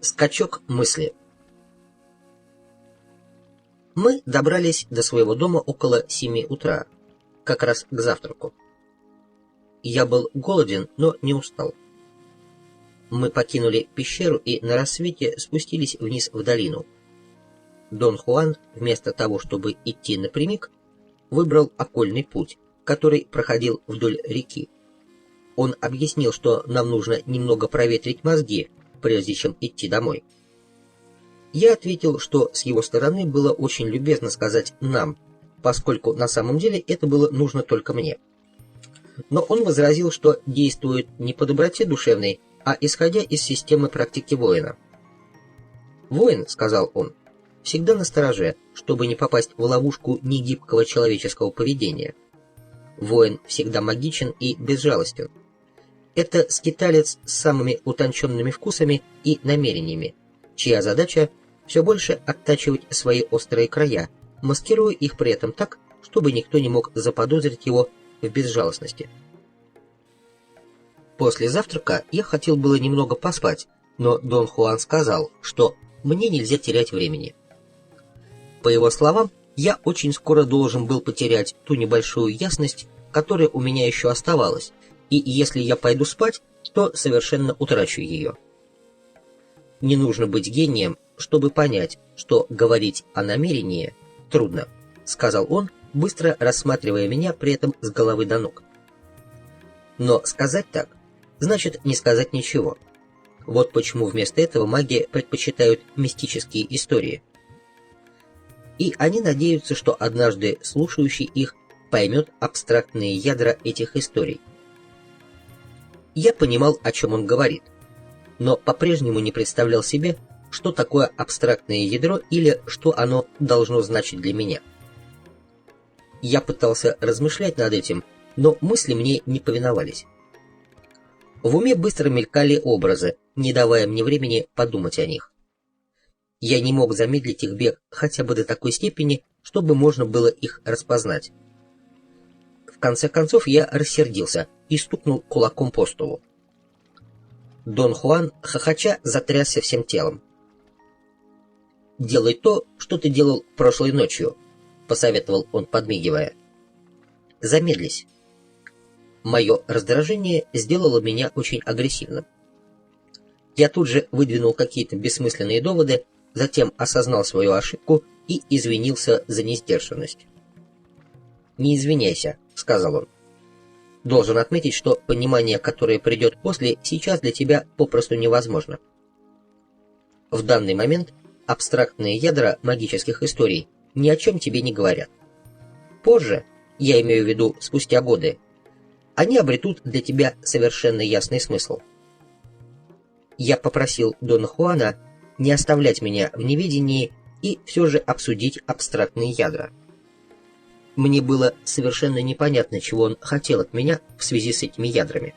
Скачок мысли. Мы добрались до своего дома около 7 утра, как раз к завтраку. Я был голоден, но не устал. Мы покинули пещеру и на рассвете спустились вниз в долину. Дон Хуан, вместо того, чтобы идти напрямик, выбрал окольный путь, который проходил вдоль реки. Он объяснил, что нам нужно немного проветрить мозги, прежде чем идти домой. Я ответил, что с его стороны было очень любезно сказать «нам», поскольку на самом деле это было нужно только мне. Но он возразил, что действует не по доброте душевной, а исходя из системы практики воина. «Воин, — сказал он, — всегда настороже, чтобы не попасть в ловушку негибкого человеческого поведения. Воин всегда магичен и безжалостен. Это скиталец с самыми утонченными вкусами и намерениями, чья задача все больше оттачивать свои острые края, маскируя их при этом так, чтобы никто не мог заподозрить его в безжалостности. После завтрака я хотел было немного поспать, но Дон Хуан сказал, что мне нельзя терять времени. По его словам, я очень скоро должен был потерять ту небольшую ясность, которая у меня еще оставалась, и если я пойду спать, то совершенно утрачу ее. Не нужно быть гением, чтобы понять, что говорить о намерении трудно, сказал он, быстро рассматривая меня при этом с головы до ног. Но сказать так значит не сказать ничего. Вот почему вместо этого маги предпочитают мистические истории. И они надеются, что однажды слушающий их поймет абстрактные ядра этих историй. Я понимал, о чем он говорит, но по-прежнему не представлял себе, что такое абстрактное ядро или что оно должно значить для меня. Я пытался размышлять над этим, но мысли мне не повиновались. В уме быстро мелькали образы, не давая мне времени подумать о них. Я не мог замедлить их бег хотя бы до такой степени, чтобы можно было их распознать. В конце концов я рассердился и стукнул кулаком по столу. Дон Хуан, хохоча, затрясся всем телом. «Делай то, что ты делал прошлой ночью», — посоветовал он, подмигивая. «Замедлись». Мое раздражение сделало меня очень агрессивным. Я тут же выдвинул какие-то бессмысленные доводы, затем осознал свою ошибку и извинился за несдержанность. «Не извиняйся», — сказал он. «Должен отметить, что понимание, которое придет после, сейчас для тебя попросту невозможно. В данный момент абстрактные ядра магических историй ни о чем тебе не говорят. Позже, я имею в виду спустя годы, они обретут для тебя совершенно ясный смысл». Я попросил Дона Хуана не оставлять меня в неведении и все же обсудить абстрактные ядра. Мне было совершенно непонятно, чего он хотел от меня в связи с этими ядрами.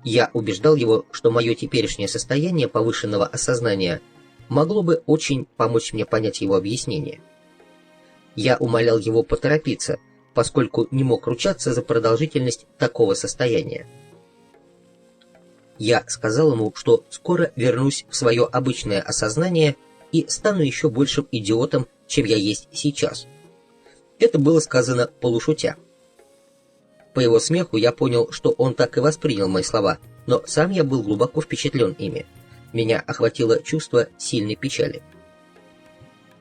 Я убеждал его, что мое теперешнее состояние повышенного осознания могло бы очень помочь мне понять его объяснение. Я умолял его поторопиться, поскольку не мог ручаться за продолжительность такого состояния. Я сказал ему, что скоро вернусь в свое обычное осознание и стану еще большим идиотом, чем я есть сейчас. Это было сказано полушутя. По его смеху я понял, что он так и воспринял мои слова, но сам я был глубоко впечатлен ими. Меня охватило чувство сильной печали.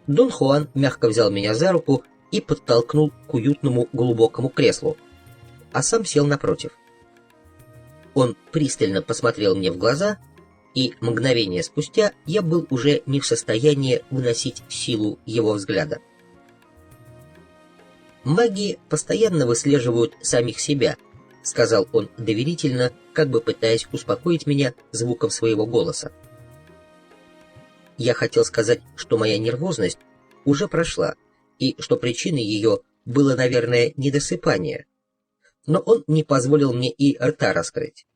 Дон Хуан мягко взял меня за руку и подтолкнул к уютному глубокому креслу, а сам сел напротив. Он пристально посмотрел мне в глаза, и мгновение спустя я был уже не в состоянии выносить силу его взгляда. «Маги постоянно выслеживают самих себя», — сказал он доверительно, как бы пытаясь успокоить меня звуком своего голоса. Я хотел сказать, что моя нервозность уже прошла, и что причиной ее было, наверное, недосыпание, но он не позволил мне и рта раскрыть.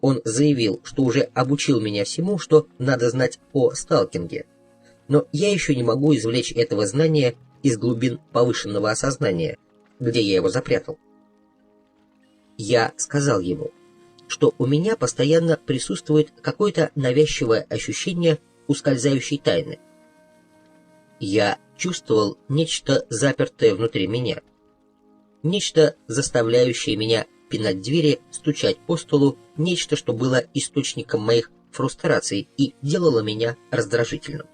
Он заявил, что уже обучил меня всему, что надо знать о сталкинге, но я еще не могу извлечь этого знания из глубин повышенного осознания, где я его запрятал. Я сказал ему: что у меня постоянно присутствует какое-то навязчивое ощущение ускользающей тайны. Я чувствовал нечто запертое внутри меня, нечто, заставляющее меня пинать двери, стучать по столу, нечто, что было источником моих фрустраций и делало меня раздражительным.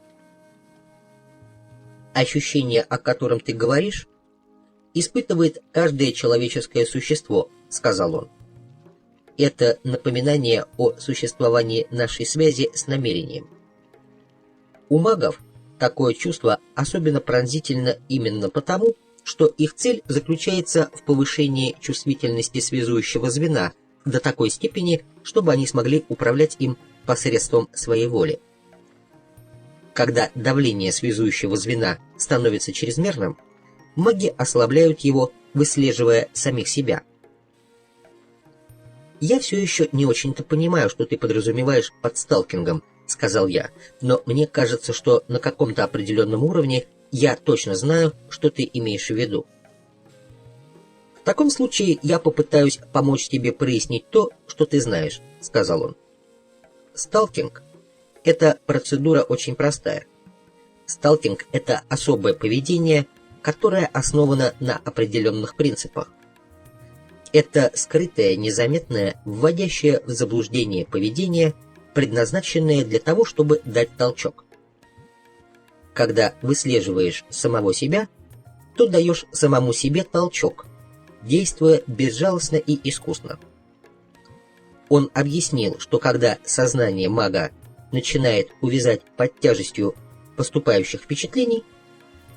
Ощущение, о котором ты говоришь, испытывает каждое человеческое существо, сказал он. Это напоминание о существовании нашей связи с намерением. У магов такое чувство особенно пронзительно именно потому, что их цель заключается в повышении чувствительности связующего звена до такой степени, чтобы они смогли управлять им посредством своей воли. Когда давление связующего звена становится чрезмерным, маги ослабляют его, выслеживая самих себя. «Я все еще не очень-то понимаю, что ты подразумеваешь под сталкингом», — сказал я, «но мне кажется, что на каком-то определенном уровне я точно знаю, что ты имеешь в виду». «В таком случае я попытаюсь помочь тебе прояснить то, что ты знаешь», — сказал он. «Сталкинг — это процедура очень простая. Сталкинг — это особое поведение, которое основано на определенных принципах. Это скрытое, незаметное, вводящее в заблуждение поведение, предназначенное для того, чтобы дать толчок. Когда выслеживаешь самого себя, то даешь самому себе толчок, действуя безжалостно и искусно. Он объяснил, что когда сознание мага начинает увязать под тяжестью поступающих впечатлений,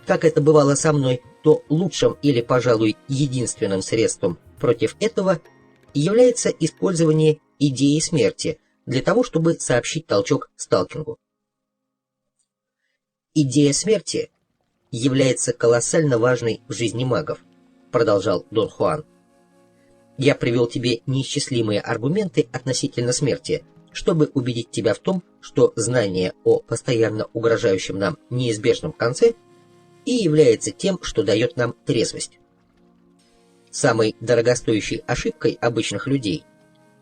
как это бывало со мной, то лучшим или, пожалуй, единственным средством против этого является использование идеи смерти для того, чтобы сообщить толчок сталкингу. Идея смерти является колоссально важной в жизни магов, продолжал Дон Хуан. Я привел тебе неисчислимые аргументы относительно смерти, чтобы убедить тебя в том, что знание о постоянно угрожающем нам неизбежном конце и является тем, что дает нам трезвость. Самой дорогостоящей ошибкой обычных людей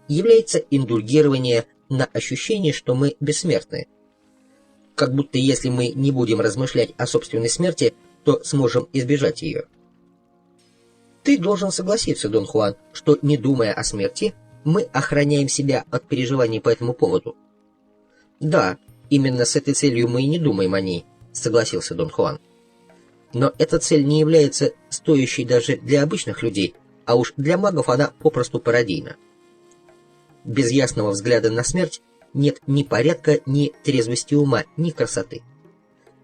является индульгирование на ощущение, что мы бессмертны. Как будто если мы не будем размышлять о собственной смерти, то сможем избежать ее. Ты должен согласиться, Дон Хуан, что, не думая о смерти, мы охраняем себя от переживаний по этому поводу. Да, именно с этой целью мы и не думаем о ней, согласился Дон Хуан. Но эта цель не является стоящей даже для обычных людей, а уж для магов она попросту пародийна. Без ясного взгляда на смерть нет ни порядка, ни трезвости ума, ни красоты.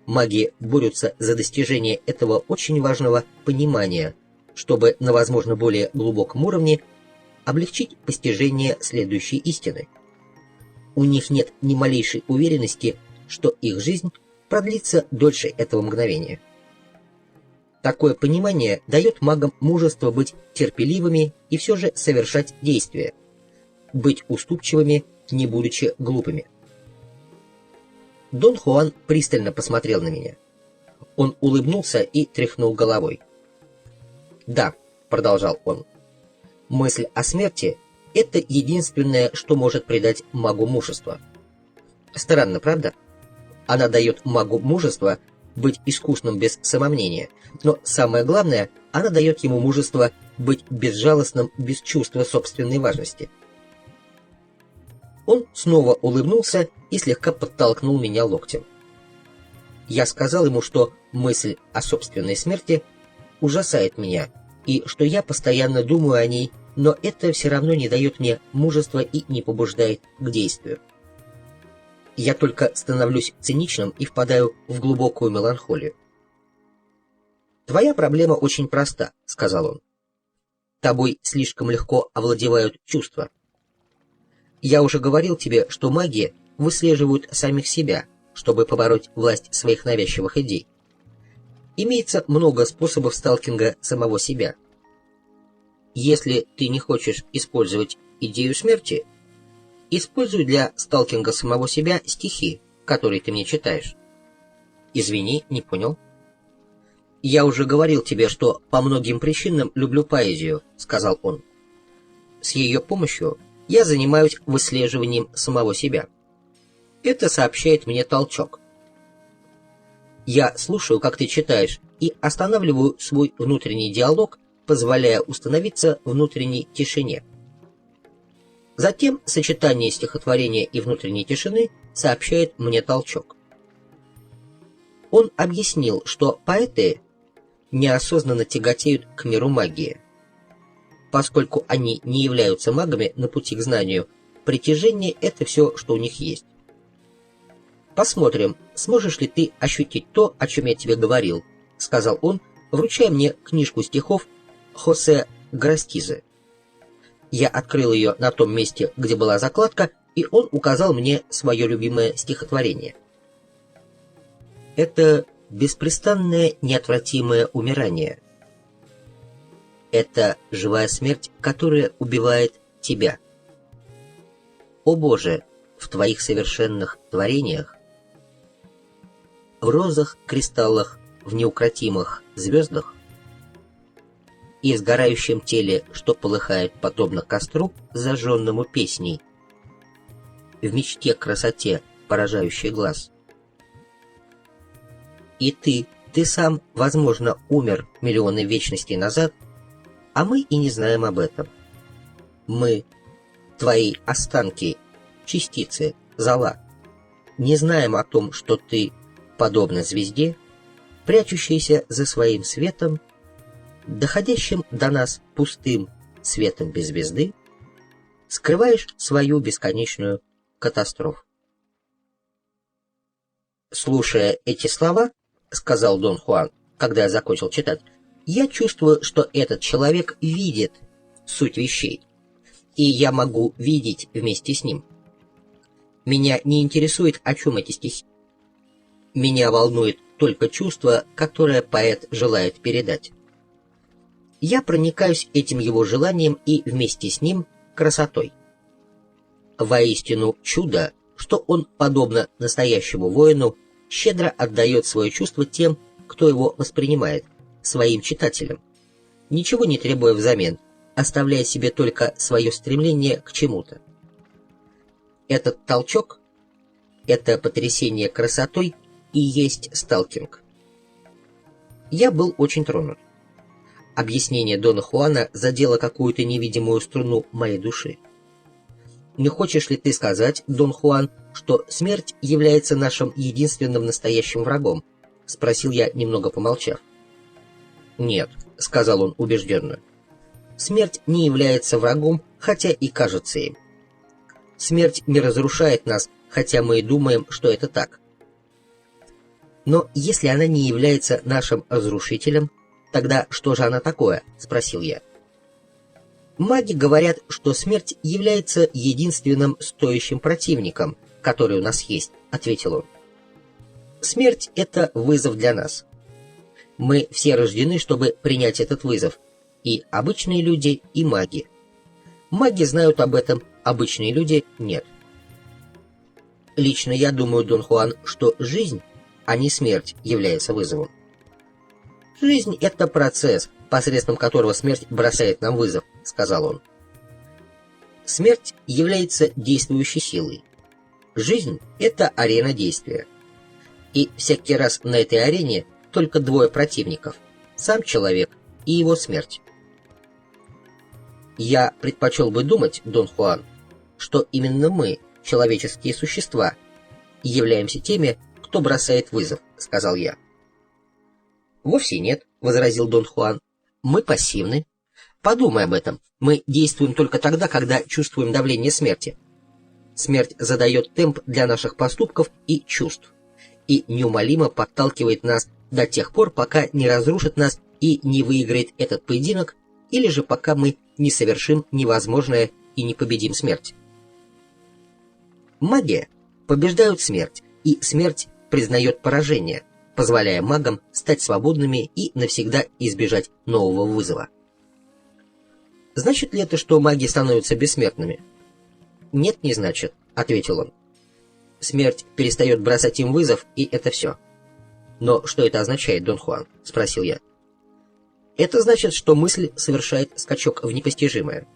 Маги борются за достижение этого очень важного понимания, чтобы на, возможно, более глубоком уровне облегчить постижение следующей истины. У них нет ни малейшей уверенности, что их жизнь продлится дольше этого мгновения. Такое понимание дает магам мужество быть терпеливыми и все же совершать действия, быть уступчивыми, не будучи глупыми. Дон Хуан пристально посмотрел на меня. Он улыбнулся и тряхнул головой. «Да», — продолжал он, — «мысль о смерти — это единственное, что может придать магу мужество. Странно, правда? Она дает магу мужество быть искусным без самомнения, но самое главное, она дает ему мужество быть безжалостным без чувства собственной важности». Он снова улыбнулся и слегка подтолкнул меня локтем. Я сказал ему, что мысль о собственной смерти ужасает меня, и что я постоянно думаю о ней, но это все равно не дает мне мужества и не побуждает к действию. Я только становлюсь циничным и впадаю в глубокую меланхолию. «Твоя проблема очень проста», — сказал он. «Тобой слишком легко овладевают чувства. Я уже говорил тебе, что маги выслеживают самих себя, чтобы побороть власть своих навязчивых идей. Имеется много способов сталкинга самого себя. Если ты не хочешь использовать идею смерти, используй для сталкинга самого себя стихи, которые ты мне читаешь. Извини, не понял. Я уже говорил тебе, что по многим причинам люблю поэзию, сказал он. С ее помощью я занимаюсь выслеживанием самого себя. Это сообщает мне толчок. Я слушаю, как ты читаешь, и останавливаю свой внутренний диалог, позволяя установиться внутренней тишине. Затем сочетание стихотворения и внутренней тишины сообщает мне толчок. Он объяснил, что поэты неосознанно тяготеют к миру магии. Поскольку они не являются магами на пути к знанию, притяжение — это все, что у них есть. «Посмотрим, сможешь ли ты ощутить то, о чем я тебе говорил», — сказал он, вручая мне книжку стихов Хосе Грастизе. Я открыл ее на том месте, где была закладка, и он указал мне свое любимое стихотворение. Это беспрестанное неотвратимое умирание. Это живая смерть, которая убивает тебя. О Боже, в Твоих совершенных творениях, в розах, кристаллах, в неукротимых звездах и в сгорающем теле, что полыхает подобно костру, зажженному песней, в мечте красоте, поражающей глаз. И ты сам, возможно, умер миллионы вечностей назад, а мы и не знаем об этом. Мы, твои останки, частицы, зола, не знаем о том, что ты, подобно звезде, прячущейся за своим светом, доходящим до нас пустым светом без звезды, скрываешь свою бесконечную катастрофу. Слушая эти слова, сказал Дон Хуан, когда я закончил читать, я чувствую, что этот человек видит суть вещей, и я могу видеть вместе с ним. Меня не интересует, о чем эти стихи. Меня волнует только чувство, которое поэт желает передать. Я проникаюсь этим его желанием и вместе с ним красотой. Воистину чудо, что он, подобно настоящему воину, щедро отдает свое чувство тем, кто его воспринимает, своим читателям, ничего не требуя взамен, оставляя себе только свое стремление к чему-то. Этот толчок, это потрясение красотой и есть сталкинг. Я был очень тронут. Объяснение Дона Хуана задело какую-то невидимую струну моей души. Не хочешь ли ты сказать, Дон Хуан, что смерть является нашим единственным настоящим врагом? — спросил я, немного помолчав. «Нет», — сказал он убежденно. «Смерть не является врагом, хотя и кажется им. Смерть не разрушает нас, хотя мы и думаем, что это так. Но если она не является нашим разрушителем, тогда что же она такое?» — спросил я. «Маги говорят, что смерть является единственным стоящим противником, который у нас есть», — ответил он. «Смерть — это вызов для нас. Мы все рождены, чтобы принять этот вызов, и обычные люди, и маги. Маги знают об этом, обычные люди — нет. Лично я думаю, Дон Хуан, что жизнь, а не смерть, является вызовом. Жизнь — это процесс, посредством которого смерть бросает нам вызов», — сказал он. «Смерть является действующей силой. Жизнь — это арена действия. И всякий раз на этой арене только двое противников — сам человек и его смерть. Я предпочел бы думать, Дон Хуан, что именно мы, человеческие существа, являемся теми, кто бросает вызов», — сказал я. «Вовсе нет», — возразил Дон Хуан. «Мы пассивны. Подумай об этом. Мы действуем только тогда, когда чувствуем давление смерти. Смерть задает темп для наших поступков и чувств и неумолимо подталкивает нас до тех пор, пока не разрушит нас и не выиграет этот поединок, или же пока мы не совершим невозможное и не победим смерть. Магия побеждает смерть, и смерть признает поражение, позволяя магам стать свободными и навсегда избежать нового вызова. Значит ли это, что маги становятся бессмертными?» «Нет, не значит», — ответил он. «Смерть перестает бросать им вызов, и это все». «Но что это означает, Дон Хуан?» — спросил я. «Это значит, что мысль совершает скачок в непостижимое.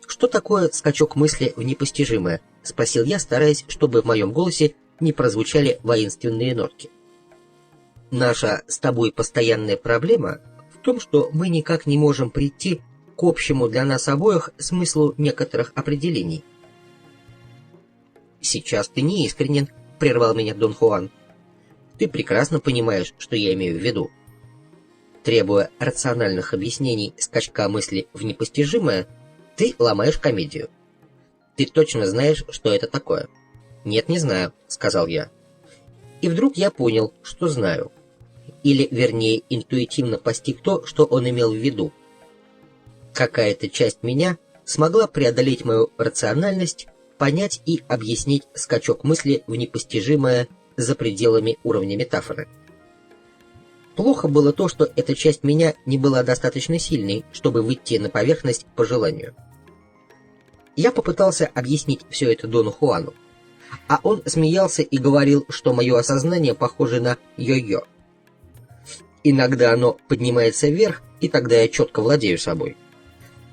«Что такое скачок мысли в непостижимое?» — спросил я, стараясь, чтобы в моем голосе не прозвучали воинственные нотки. «Наша с тобой постоянная проблема в том, что мы никак не можем прийти к общему для нас обоих смыслу некоторых определений». «Сейчас ты не искренен», — прервал меня Дон Хуан. «Ты прекрасно понимаешь, что я имею в виду. Требуя рациональных объяснений скачка мысли в непостижимое, ты ломаешь комедию. Ты точно знаешь, что это такое?» «Нет, не знаю», — сказал я. И вдруг я понял, что знаю. Или, вернее, интуитивно постиг то, что он имел в виду. Какая-то часть меня смогла преодолеть мою рациональность, понять и объяснить скачок мысли в непостижимое за пределами уровня метафоры. Плохо было то, что эта часть меня не была достаточно сильной, чтобы выйти на поверхность по желанию. Я попытался объяснить все это Дону Хуану, а он смеялся и говорил, что мое осознание похоже на йо-йо. Иногда оно поднимается вверх, и тогда я четко владею собой.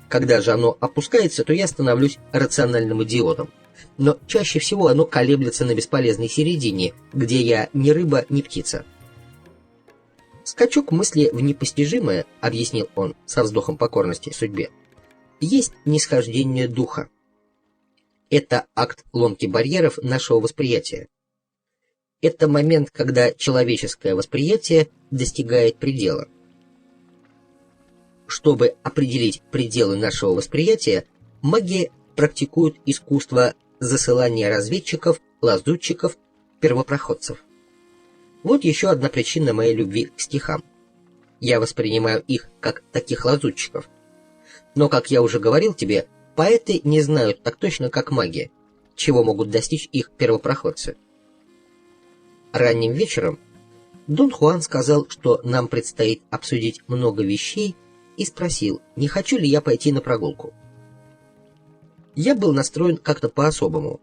Когда же оно опускается, то я становлюсь рациональным идиотом. Но чаще всего оно колеблется на бесполезной середине, где я ни рыба, ни птица. «Скачок мысли в непостижимое, — объяснил он со вздохом покорности судьбе, — есть нисхождение духа. Это акт ломки барьеров нашего восприятия. Это момент, когда человеческое восприятие достигает предела. Чтобы определить пределы нашего восприятия, маги практикуют искусство засылания разведчиков, лазутчиков, первопроходцев. Вот еще одна причина моей любви к стихам. Я воспринимаю их как таких лазутчиков. Но, как я уже говорил тебе, поэты не знают так точно, как маги, чего могут достичь их первопроходцы. Ранним вечером Дон Хуан сказал, что нам предстоит обсудить много вещей, и спросил, не хочу ли я пойти на прогулку. Я был настроен как-то по-особому.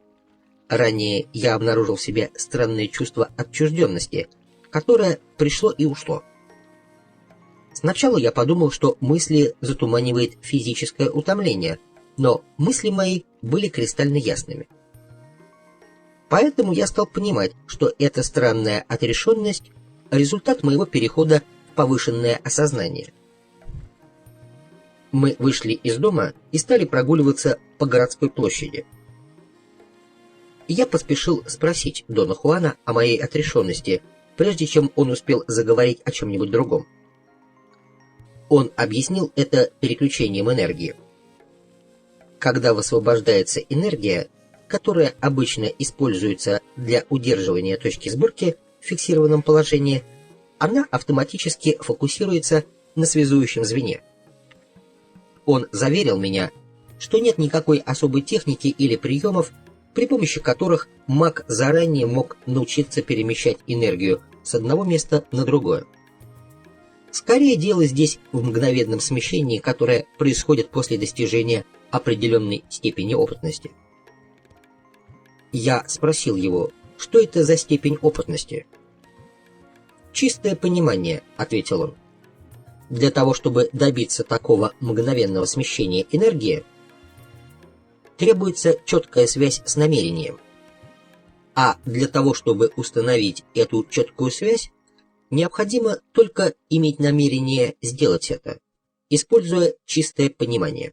Ранее я обнаружил в себе странное чувство отчужденности, которое пришло и ушло. Сначала я подумал, что мысли затуманивает физическое утомление, но мысли мои были кристально ясными. Поэтому я стал понимать, что эта странная отрешенность – результат моего перехода в повышенное осознание. Мы вышли из дома и стали прогуливаться по городской площади. Я поспешил спросить Дона Хуана о моей отрешенности, прежде чем он успел заговорить о чем-нибудь другом. Он объяснил это переключением энергии. Когда высвобождается энергия, которая обычно используется для удерживания точки сборки в фиксированном положении, она автоматически фокусируется на связующем звене. Он заверил меня, что нет никакой особой техники или приемов, при помощи которых маг заранее мог научиться перемещать энергию с одного места на другое. Скорее дело здесь в мгновенном смещении, которое происходит после достижения определенной степени опытности. Я спросил его, что это за степень опытности? «Чистое понимание», — ответил он. Для того, чтобы добиться такого мгновенного смещения энергии, требуется четкая связь с намерением. А для того, чтобы установить эту четкую связь, необходимо только иметь намерение сделать это, используя чистое понимание.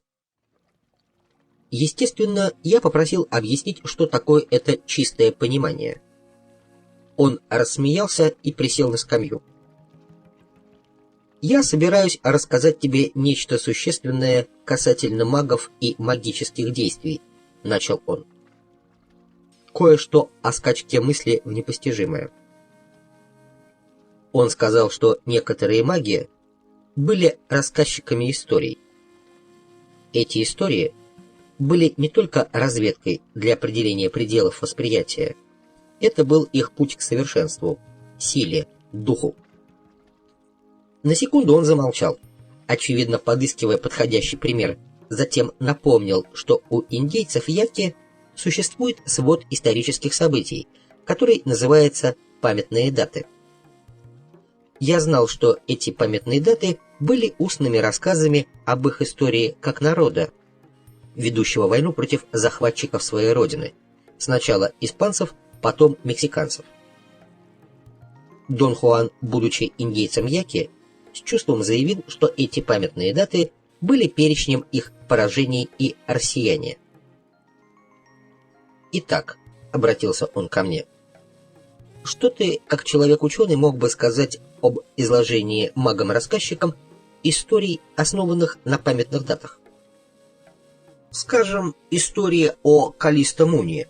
Естественно, я попросил объяснить, что такое это чистое понимание. Он рассмеялся и присел на скамью. «Я собираюсь рассказать тебе нечто существенное касательно магов и магических действий», — начал он. «Кое-что о скачке мысли в непостижимое». Он сказал, что некоторые маги были рассказчиками историй. Эти истории были не только разведкой для определения пределов восприятия, это был их путь к совершенству, силе, духу. На секунду он замолчал, очевидно подыскивая подходящий пример, затем напомнил, что у индейцев Яки существует свод исторических событий, который называется «памятные даты». Я знал, что эти памятные даты были устными рассказами об их истории как народа, ведущего войну против захватчиков своей родины, сначала испанцев, потом мексиканцев. Дон Хуан, будучи индейцем Яки, с чувством заявил, что эти памятные даты были перечнем их поражений и россияния. «Итак», — обратился он ко мне, — «что ты, как человек-ученый, мог бы сказать об изложении магом-рассказчиком историй, основанных на памятных датах?» «Скажем, история о Каллисто Муни,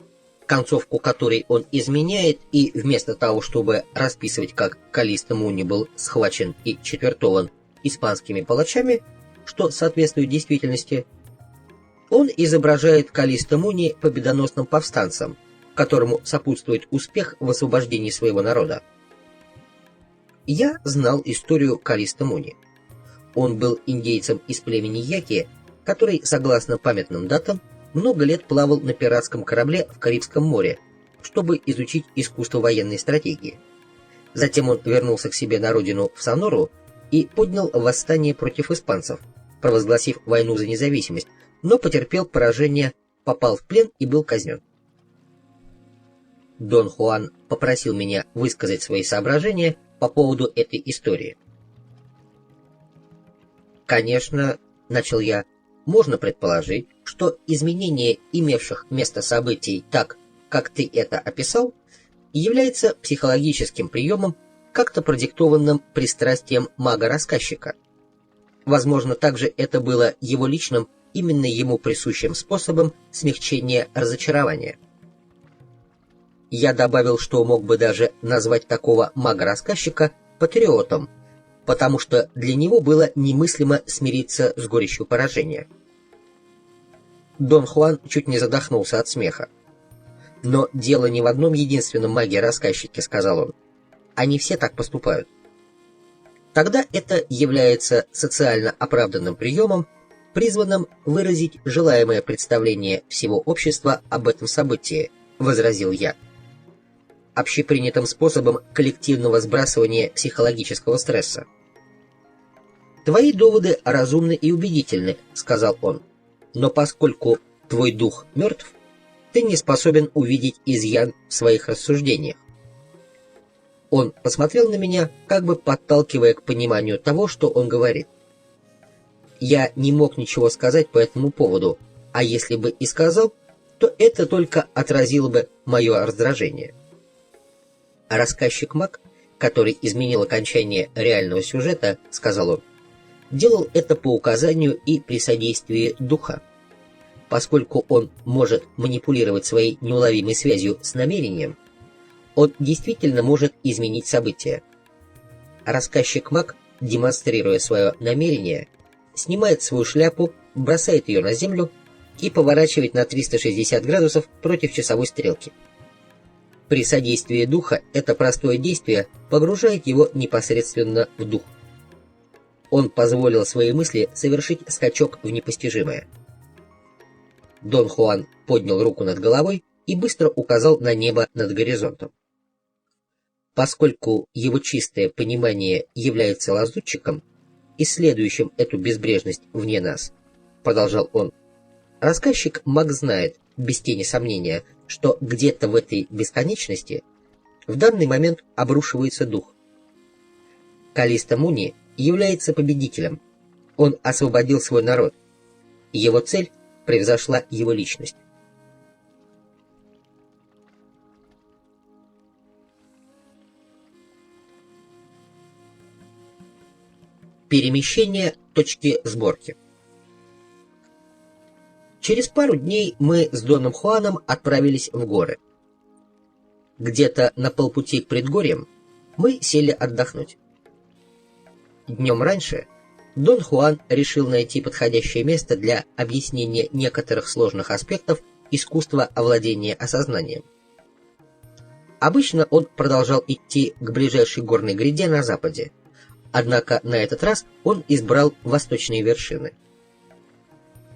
концовку которой он изменяет, и вместо того, чтобы расписывать, как Каллисто Муни был схвачен и четвертован испанскими палачами, что соответствует действительности, он изображает Каллисто Муни победоносным повстанцем, которому сопутствует успех в освобождении своего народа. Я знал историю Каллисто Муни. Он был индейцем из племени Яки, который, согласно памятным датам, много лет плавал на пиратском корабле в Карибском море, чтобы изучить искусство военной стратегии. Затем он вернулся к себе на родину в Сонору и поднял восстание против испанцев, провозгласив войну за независимость, но потерпел поражение, попал в плен и был казнен. Дон Хуан попросил меня высказать свои соображения по поводу этой истории. «Конечно, — начал я, — можно предположить, что изменение имевших место событий так, как ты это описал, является психологическим приемом, как-то продиктованным пристрастием мага-рассказчика. Возможно, также это было его личным, именно ему присущим способом смягчения разочарования. Я добавил, что мог бы даже назвать такого мага-рассказчика патриотом, потому что для него было немыслимо смириться с горечью поражения. Дон Хуан чуть не задохнулся от смеха. «Но дело не в одном единственном маге-рассказчике», — сказал он. «Они все так поступают». Тогда это является социально оправданным приемом, призванным выразить желаемое представление всего общества об этом событии, — возразил я. Общепринятым способом коллективного сбрасывания психологического стресса. «Твои доводы разумны и убедительны», — сказал он, — «но поскольку твой дух мертв, ты не способен увидеть изъян в своих рассуждениях». Он посмотрел на меня, как бы подталкивая к пониманию того, что он говорит. Я не мог ничего сказать по этому поводу, а если бы и сказал, то это только отразило бы мое раздражение. А рассказчик-маг, который изменил окончание реального сюжета, — сказал он, — делал это по указанию и при содействии духа. Поскольку он может манипулировать своей неуловимой связью с намерением, он действительно может изменить события. Рассказчик-маг, демонстрируя свое намерение, снимает свою шляпу, бросает ее на землю и поворачивает на 360 градусов против часовой стрелки. При содействии духа это простое действие погружает его непосредственно в дух. Он позволил своей мысли совершить скачок в непостижимое. Дон Хуан поднял руку над головой и быстро указал на небо над горизонтом. Поскольку его чистое понимание является лазутчиком, исследующим эту безбрежность вне нас, — продолжал он, — рассказчик-маг знает, без тени сомнения, что где-то в этой бесконечности в данный момент обрушивается дух. Каллисто Муни является победителем. Он освободил свой народ. Его цель превзошла его личность. Перемещение точки сборки. Через пару дней мы с Доном Хуаном отправились в горы. Где-то на полпути к предгорьям мы сели отдохнуть. Днем раньше Дон Хуан решил найти подходящее место для объяснения некоторых сложных аспектов искусства овладения осознанием. Обычно он продолжал идти к ближайшей горной гряде на западе, однако на этот раз он избрал восточные вершины.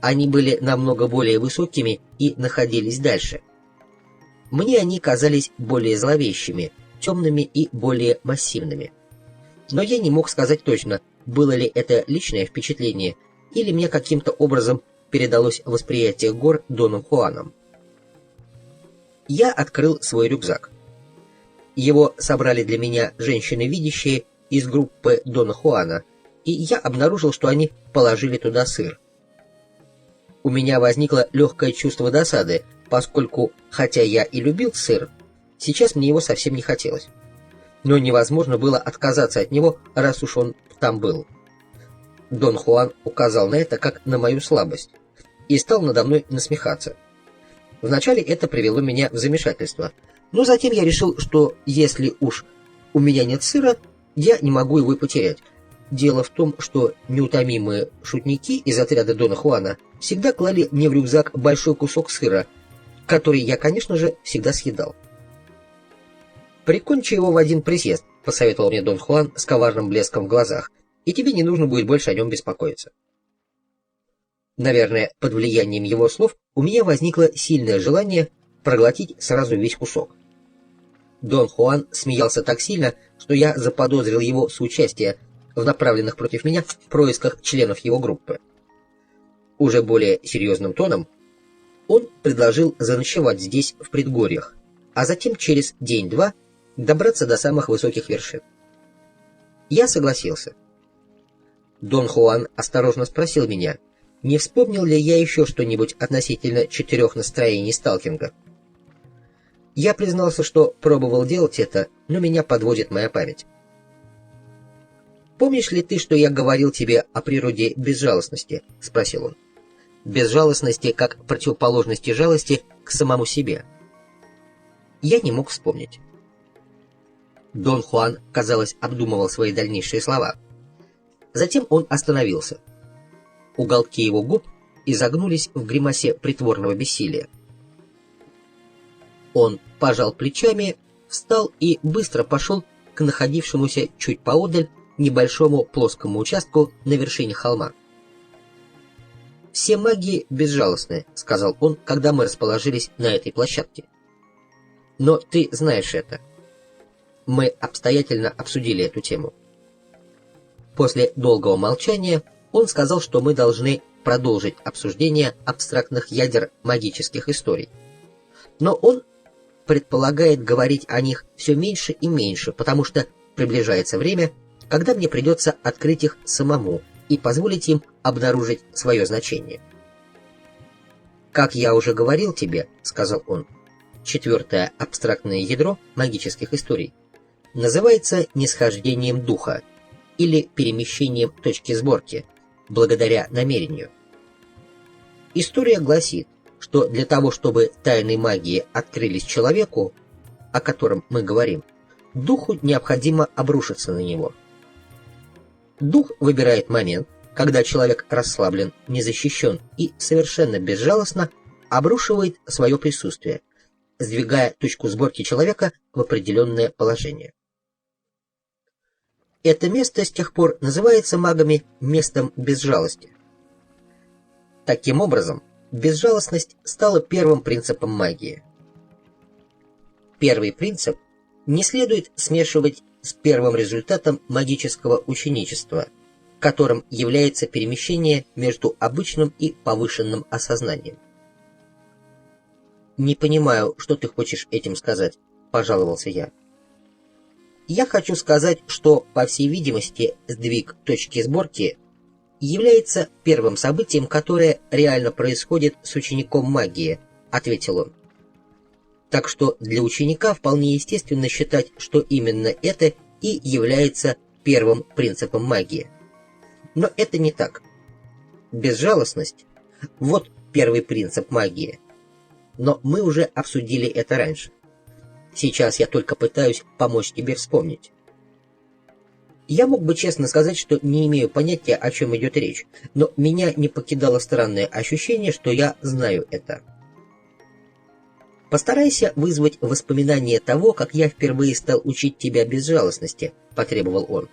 Они были намного более высокими и находились дальше. Мне они казались более зловещими, темными и более массивными. Но я не мог сказать точно, было ли это личное впечатление, или мне каким-то образом передалось восприятие гор Доном Хуаном. Я открыл свой рюкзак. Его собрали для меня женщины, видящие из группы Дона Хуана, и я обнаружил, что они положили туда сыр. У меня возникло легкое чувство досады, поскольку, хотя я и любил сыр, сейчас мне его совсем не хотелось. Но невозможно было отказаться от него, раз уж он там был. Дон Хуан указал на это как на мою слабость и стал надо мной насмехаться. Вначале это привело меня в замешательство, но затем я решил, что если уж у меня нет сыра, я не могу его и потерять. Дело в том, что неутомимые шутники из отряда Дона Хуана всегда клали мне в рюкзак большой кусок сыра, который я, конечно же, всегда съедал. «Прикончи его в один присест», — посоветовал мне Дон Хуан с коварным блеском в глазах, «и тебе не нужно будет больше о нем беспокоиться». Наверное, под влиянием его слов у меня возникло сильное желание проглотить сразу весь кусок. Дон Хуан смеялся так сильно, что я заподозрил его соучастие в направленных против меня происках членов его группы. Уже более серьезным тоном он предложил заночевать здесь, в предгорьях, а затем через день-два добраться до самых высоких вершин. Я согласился. Дон Хуан осторожно спросил меня, не вспомнил ли я еще что-нибудь относительно 4 настроений сталкинга. Я признался, что пробовал делать это, но меня подводит моя память. «Помнишь ли ты, что я говорил тебе о природе безжалостности?» — спросил он. «Безжалостности как противоположности жалости к самому себе». Я не мог вспомнить. Дон Хуан, казалось, обдумывал свои дальнейшие слова. Затем он остановился. Уголки его губ изогнулись в гримасе притворного бессилия. Он пожал плечами, встал и быстро пошел к находившемуся чуть поодаль небольшому плоскому участку на вершине холма. «Все маги безжалостны», — сказал он, когда мы расположились на этой площадке. «Но ты знаешь это. Мы обстоятельно обсудили эту тему». После долгого молчания он сказал, что мы должны продолжить обсуждение абстрактных ядер магических историй. Но он предполагает говорить о них все меньше и меньше, потому что приближается время, когда мне придется открыть их самому и позволить им обнаружить свое значение. «Как я уже говорил тебе, — сказал он, — 4-е абстрактное ядро магических историй называется нисхождением духа или перемещением точки сборки, благодаря намерению. История гласит, что для того, чтобы тайны магии открылись человеку, о котором мы говорим, духу необходимо обрушиться на него. Дух выбирает момент, когда человек расслаблен, незащищен и совершенно безжалостно обрушивает свое присутствие, сдвигая точку сборки человека в определенное положение. Это место с тех пор называется магами местом безжалости. Таким образом, безжалостность стала первым принципом магии. Первый принцип не следует смешивать с первым результатом магического ученичества, которым является перемещение между обычным и повышенным осознанием. «Не понимаю, что ты хочешь этим сказать», — пожаловался я. «Я хочу сказать, что, по всей видимости, сдвиг точки сборки является первым событием, которое реально происходит с учеником магии», — ответил он. «Так что для ученика вполне естественно считать, что именно это и является первым принципом магии. Но это не так. Безжалостность — вот первый принцип магии. Но мы уже обсудили это раньше. Сейчас я только пытаюсь помочь тебе вспомнить. Я мог бы честно сказать, что не имею понятия, о чем идет речь, но меня не покидало странное ощущение, что я знаю это. Постарайся вызвать воспоминание того, как я впервые стал учить тебя безжалостности, потребовал он.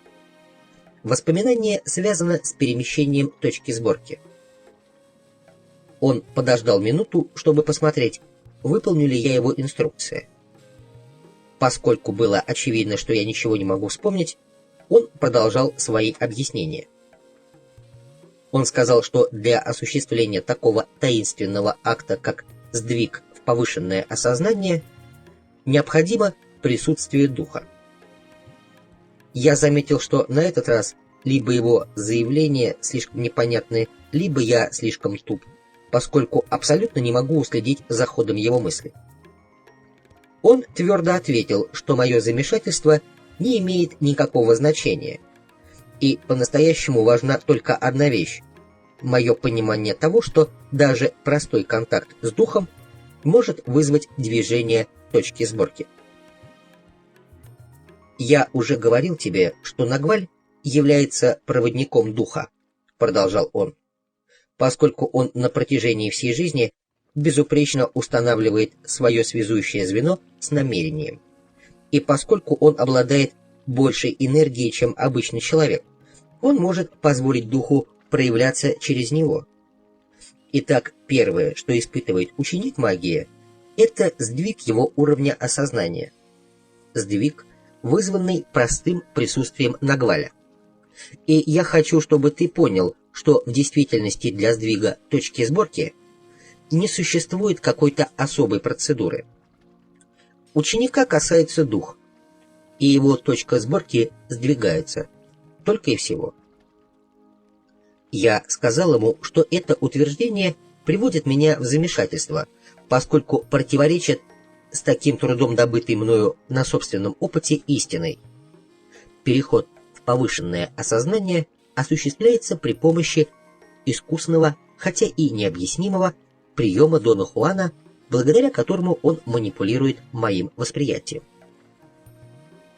Воспоминание связано с перемещением точки сборки. Он подождал минуту, чтобы посмотреть, выполню ли я его инструкции. Поскольку было очевидно, что я ничего не могу вспомнить, он продолжал свои объяснения. Он сказал, что для осуществления такого таинственного акта, как сдвиг в повышенное осознание, необходимо присутствие духа. Я заметил, что на этот раз либо его заявления слишком непонятны, либо я слишком туп, поскольку абсолютно не могу уследить за ходом его мысли. Он твердо ответил, что мое замешательство не имеет никакого значения, и по-настоящему важна только одна вещь — мое понимание того, что даже простой контакт с духом может вызвать движение точки сборки. «Я уже говорил тебе, что Нагваль является проводником духа», — продолжал он, «поскольку он на протяжении всей жизни безупречно устанавливает свое связующее звено с намерением, и поскольку он обладает большей энергией, чем обычный человек, он может позволить духу проявляться через него. Итак, первое, что испытывает ученик магии, это сдвиг его уровня осознания. Сдвиг, вызванный простым присутствием Нагваля. И я хочу, чтобы ты понял, что в действительности для сдвига точки сборки не существует какой-то особой процедуры. Ученика касается дух, и его точка сборки сдвигается, только и всего. Я сказал ему, что это утверждение приводит меня в замешательство, поскольку противоречит с таким трудом добытой мною на собственном опыте истиной. Переход в повышенное осознание осуществляется при помощи искусного, хотя и необъяснимого, приема Дона Хуана, благодаря которому он манипулирует моим восприятием.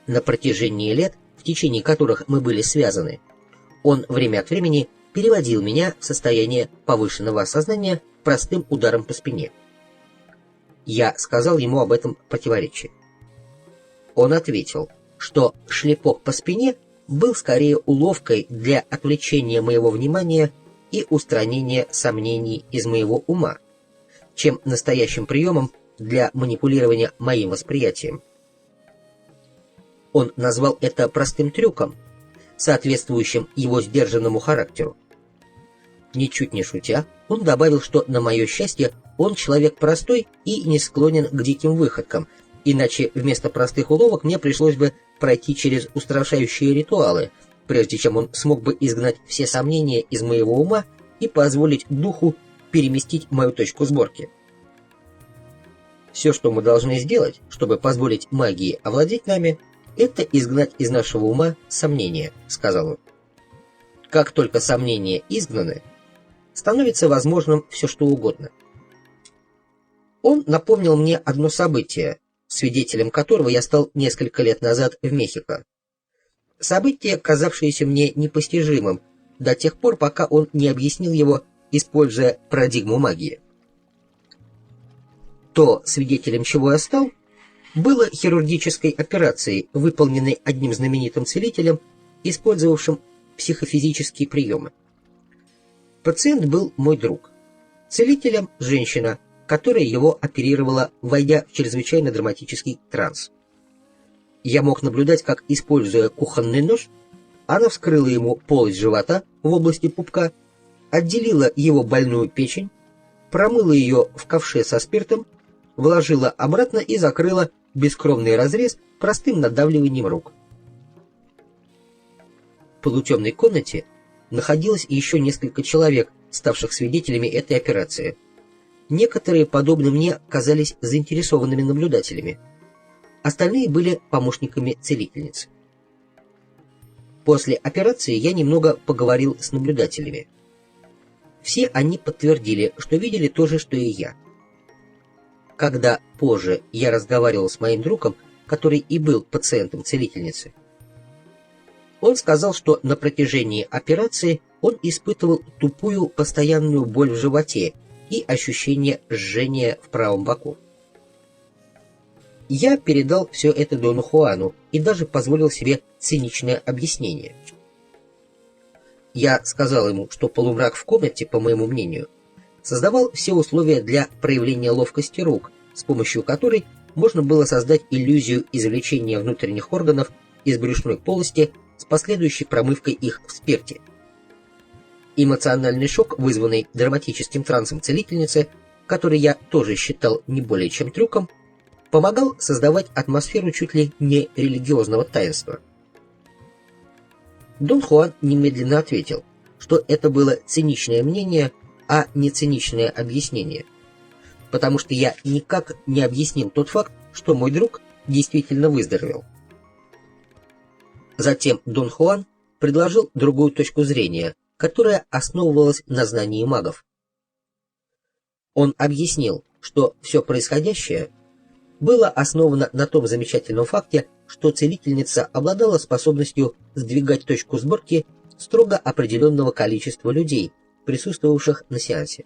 На протяжении лет, в течение которых мы были связаны, он время от времени переводил меня в состояние повышенного осознания простым ударом по спине. Я сказал ему об этом противоречии. Он ответил, что шлепок по спине был скорее уловкой для отвлечения моего внимания и устранения сомнений из моего ума, чем настоящим приемом для манипулирования моим восприятием. Он назвал это простым трюком, соответствующим его сдержанному характеру. Ничуть не шутя, он добавил, что, на мое счастье, он человек простой и не склонен к диким выходкам, иначе вместо простых уловок мне пришлось бы пройти через устрашающие ритуалы, прежде чем он смог бы изгнать все сомнения из моего ума и позволить духу переместить мою точку сборки. Все, что мы должны сделать, чтобы позволить магии овладеть нами, это изгнать из нашего ума сомнения, сказал он. Как только сомнения изгнаны, становится возможным все, что угодно. Он напомнил мне одно событие, свидетелем которого я стал несколько лет назад в Мехико. Событие, казавшееся мне непостижимым до тех пор, пока он не объяснил его, используя парадигму магии. То, свидетелем чего я стал, было хирургической операцией, выполненной одним знаменитым целителем, использовавшим психофизические приемы. Пациент был мой друг. Целителем — женщина, которая его оперировала, войдя в чрезвычайно драматический транс. Я мог наблюдать, как, используя кухонный нож, она вскрыла ему полость живота в области пупка, отделила его больную печень, промыла ее в ковше со спиртом, вложила обратно и закрыла бескровный разрез простым надавливанием рук. В полутемной комнате находилось еще несколько человек, ставших свидетелями этой операции. Некоторые, подобно мне, казались заинтересованными наблюдателями. Остальные были помощниками целительницы. После операции я немного поговорил с наблюдателями. Все они подтвердили, что видели то же, что и я. Когда позже я разговаривал с моим другом, который и был пациентом целительницы, он сказал, что на протяжении операции он испытывал тупую постоянную боль в животе и ощущение жжения в правом боку. Я передал все это Дону Хуану и даже позволил себе циничное объяснение. Я сказал ему, что полумрак в комнате, по моему мнению, создавал все условия для проявления ловкости рук, с помощью которой можно было создать иллюзию извлечения внутренних органов из брюшной полости с последующей промывкой их в спирте. Эмоциональный шок, вызванный драматическим трансом целительницы, который я тоже считал не более чем трюком, помогал создавать атмосферу чуть ли не религиозного таинства. Дон Хуан немедленно ответил, что это было циничное мнение, а не циничное объяснение, потому что я никак не объяснил тот факт, что мой друг действительно выздоровел. Затем Дон Хуан предложил другую точку зрения, которая основывалась на знании магов. Он объяснил, что все происходящее было основано на том замечательном факте, что целительница обладала способностью сдвигать точку сборки строго определенного количества людей, присутствовавших на сеансе.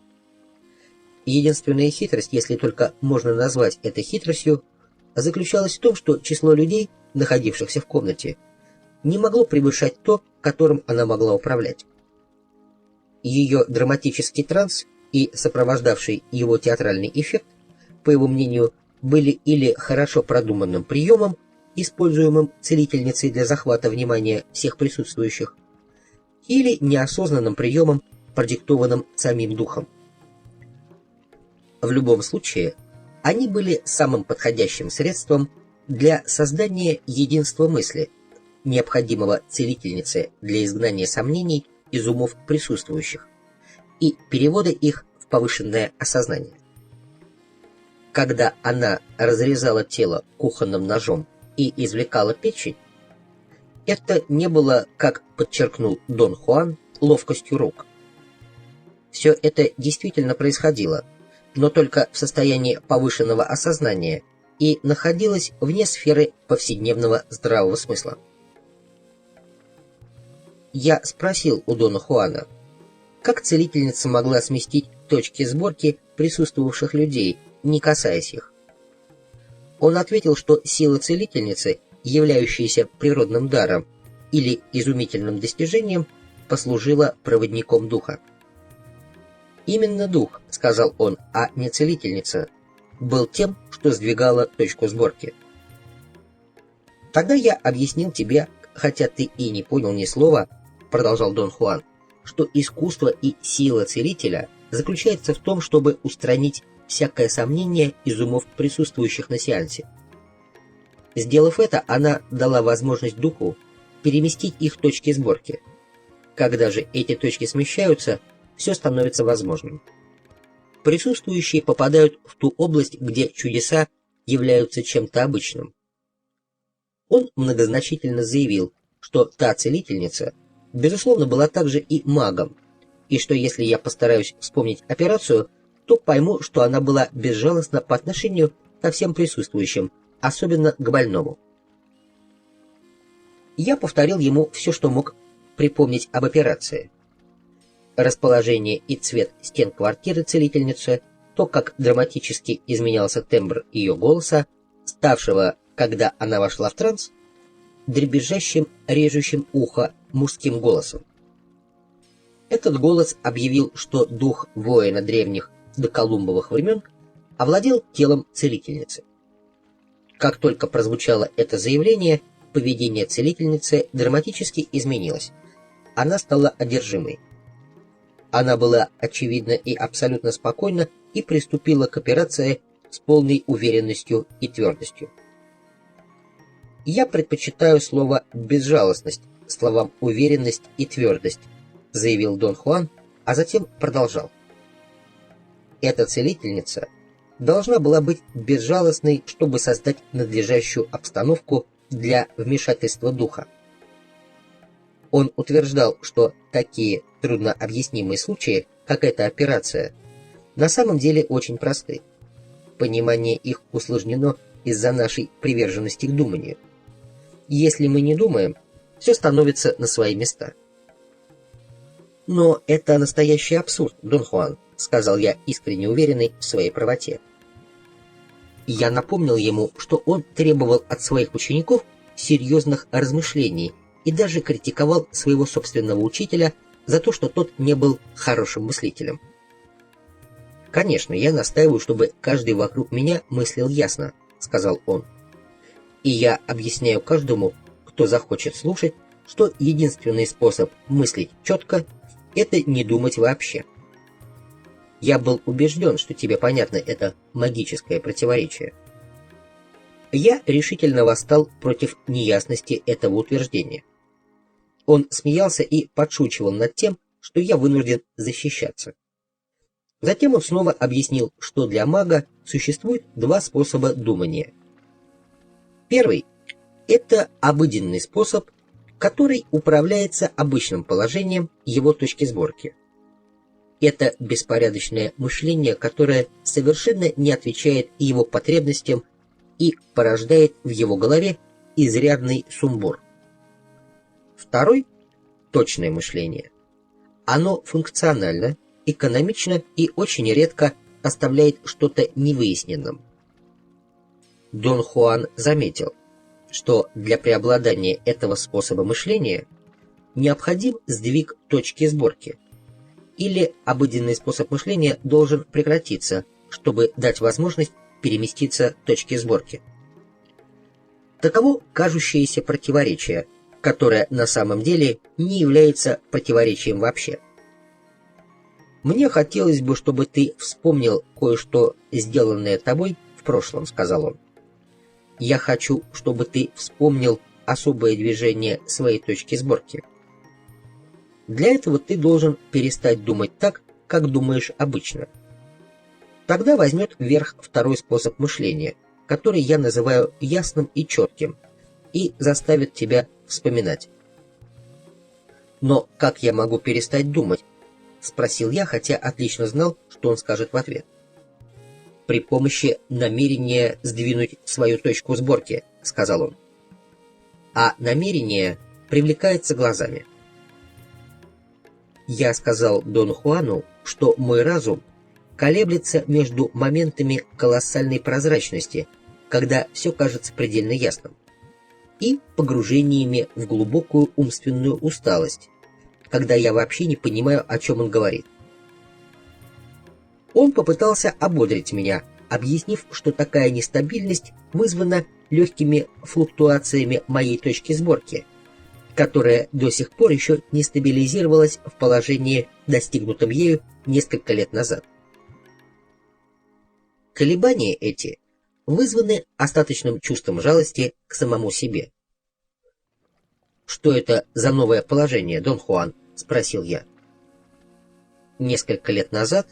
Единственная хитрость, если только можно назвать это хитростью, заключалась в том, что число людей, находившихся в комнате, не могло превышать то, которым она могла управлять. Ее драматический транс и сопровождавший его театральный эффект, по его мнению, были или хорошо продуманным приемом, используемым целительницей для захвата внимания всех присутствующих, или неосознанным приемом, продиктованным самим духом. В любом случае, они были самым подходящим средством для создания единства мысли, необходимого целительнице для изгнания сомнений из умов присутствующих и перевода их в повышенное осознание. Когда она разрезала тело кухонным ножом и извлекала печень, это не было, как подчеркнул Дон Хуан, ловкостью рук. Все это действительно происходило, но только в состоянии повышенного осознания и находилось вне сферы повседневного здравого смысла. Я спросил у Дона Хуана, как целительница могла сместить точки сборки присутствовавших людей, не касаясь их. Он ответил, что сила целительницы, являющаяся природным даром или изумительным достижением, послужила проводником духа. Именно дух, сказал он, а не целительница, был тем, что сдвигало точку сборки. Тогда я объяснил тебе, хотя ты и не понял ни слова, продолжал Дон Хуан, что искусство и сила целителя заключается в том, чтобы устранить всякое сомнение из умов присутствующих на сеансе. Сделав это, она дала возможность духу переместить их точки сборки. Когда же эти точки смещаются, все становится возможным. Присутствующие попадают в ту область, где чудеса являются чем-то обычным. Он многозначительно заявил, что та целительница, безусловно, была также и магом, и что если я постараюсь вспомнить операцию, то пойму, что она была безжалостна по отношению ко всем присутствующим, особенно к больному. Я повторил ему все, что мог припомнить об операции. Расположение и цвет стен квартиры целительницы, то, как драматически изменялся тембр ее голоса, ставшего, когда она вошла в транс, дребезжащим, режущим ухо мужским голосом. Этот голос объявил, что дух воина древних доколумбовых времен овладел телом целительницы. Как только прозвучало это заявление, поведение целительницы драматически изменилось. Она стала одержимой. Она была очевидно и абсолютно спокойна и приступила к операции с полной уверенностью и твердостью. Я предпочитаю слово «безжалостность» словам «уверенность» и «твердость», заявил Дон Хуан, а затем продолжал. Эта целительница должна была быть безжалостной, чтобы создать надлежащую обстановку для вмешательства духа. Он утверждал, что такие труднообъяснимые случаи, как эта операция, на самом деле очень просты. Понимание их усложнено из-за нашей приверженности к думанию. Если мы не думаем, все становится на свои места. «Но это настоящий абсурд, Дон Хуан», — сказал я, искренне уверенный в своей правоте. Я напомнил ему, что он требовал от своих учеников серьезных размышлений и даже критиковал своего собственного учителя за то, что тот не был хорошим мыслителем. «Конечно, я настаиваю, чтобы каждый вокруг меня мыслил ясно», — сказал он. «И я объясняю каждому, кто захочет слушать, что единственный способ мыслить четко — это не думать вообще. Я был убежден, что тебе понятно это магическое противоречие. Я решительно восстал против неясности этого утверждения. Он смеялся и подшучивал над тем, что я вынужден защищаться. Затем он снова объяснил, что для мага существует два способа думания. Первый – это обыденный способ, который управляется обычным положением его точки сборки. Это беспорядочное мышление, которое совершенно не отвечает его потребностям и порождает в его голове изрядный сумбур. Второй – точное мышление. Оно функционально, экономично и очень редко оставляет что-то невыясненным. Дон Хуан заметил, что для преобладания этого способа мышления необходим сдвиг точки сборки, или обыденный способ мышления должен прекратиться, чтобы дать возможность переместиться точке сборки. Таково кажущееся противоречие, которое на самом деле не является противоречием вообще. «Мне хотелось бы, чтобы ты вспомнил кое-что, сделанное тобой в прошлом», — сказал он. «Я хочу, чтобы ты вспомнил особое движение своей точки сборки. Для этого ты должен перестать думать так, как думаешь обычно. Тогда возьмет верх второй способ мышления, который я называю ясным и четким, и заставит тебя вспоминать». «Но как я могу перестать думать?» — спросил я, хотя отлично знал, что он скажет в ответ. «При помощи намерения сдвинуть свою точку сборки», — сказал он. «А намерение привлекается глазами». Я сказал Дону Хуану, что мой разум колеблется между моментами колоссальной прозрачности, когда все кажется предельно ясным, и погружениями в глубокую умственную усталость, когда я вообще не понимаю, о чем он говорит. Он попытался ободрить меня, объяснив, что такая нестабильность вызвана легкими флуктуациями моей точки сборки, которая до сих пор еще не стабилизировалась в положении, достигнутом ею несколько лет назад. Колебания эти вызваны остаточным чувством жалости к самому себе. «Что это за новое положение, Дон Хуан?» — спросил я. «Несколько лет назад,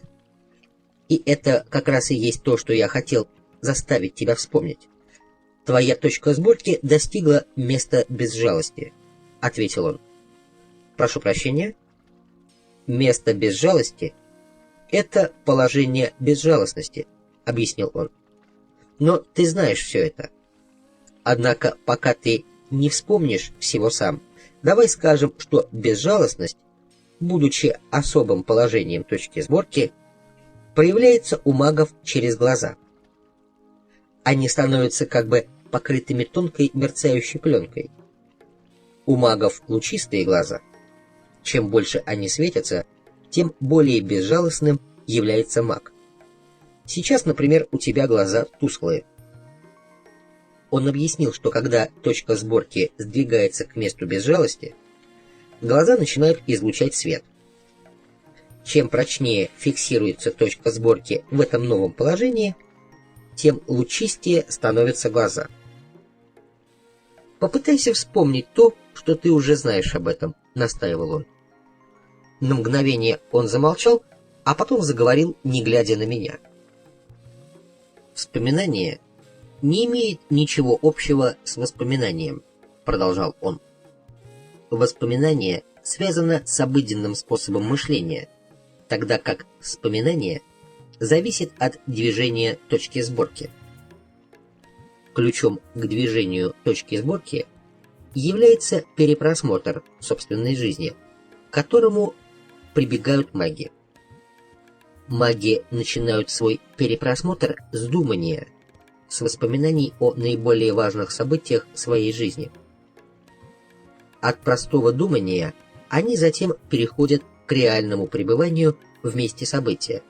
и это как раз и есть то, что я хотел заставить тебя вспомнить, твоя точка сборки достигла места безжалости», — ответил он. «Прошу прощения?» «Место безжалости — это положение безжалостности», — объяснил он. «Но ты знаешь все это. Однако пока ты не вспомнишь всего сам, давай скажем, что безжалостность, будучи особым положением точки сборки, проявляется у магов через глаза. Они становятся как бы покрытыми тонкой мерцающей пленкой. У магов лучистые глаза. Чем больше они светятся, тем более безжалостным является маг. Сейчас, например, у тебя глаза тусклые. Он объяснил, что когда точка сборки сдвигается к месту безжалости, глаза начинают излучать свет. Чем прочнее фиксируется точка сборки в этом новом положении, тем лучистее становятся глаза. «Попытайся вспомнить то, что ты уже знаешь об этом», — настаивал он. На мгновение он замолчал, а потом заговорил, не глядя на меня. «Вспоминание не имеет ничего общего с воспоминанием», — продолжал он. «Воспоминание связано с обыденным способом мышления, тогда как вспоминание зависит от движения точки сборки. Ключом к движению точки сборки является перепросмотр собственной жизни, к которому прибегают маги. Маги начинают свой перепросмотр с думания, с воспоминаний о наиболее важных событиях своей жизни. От простого думания они затем переходят к реальному пребыванию в месте события.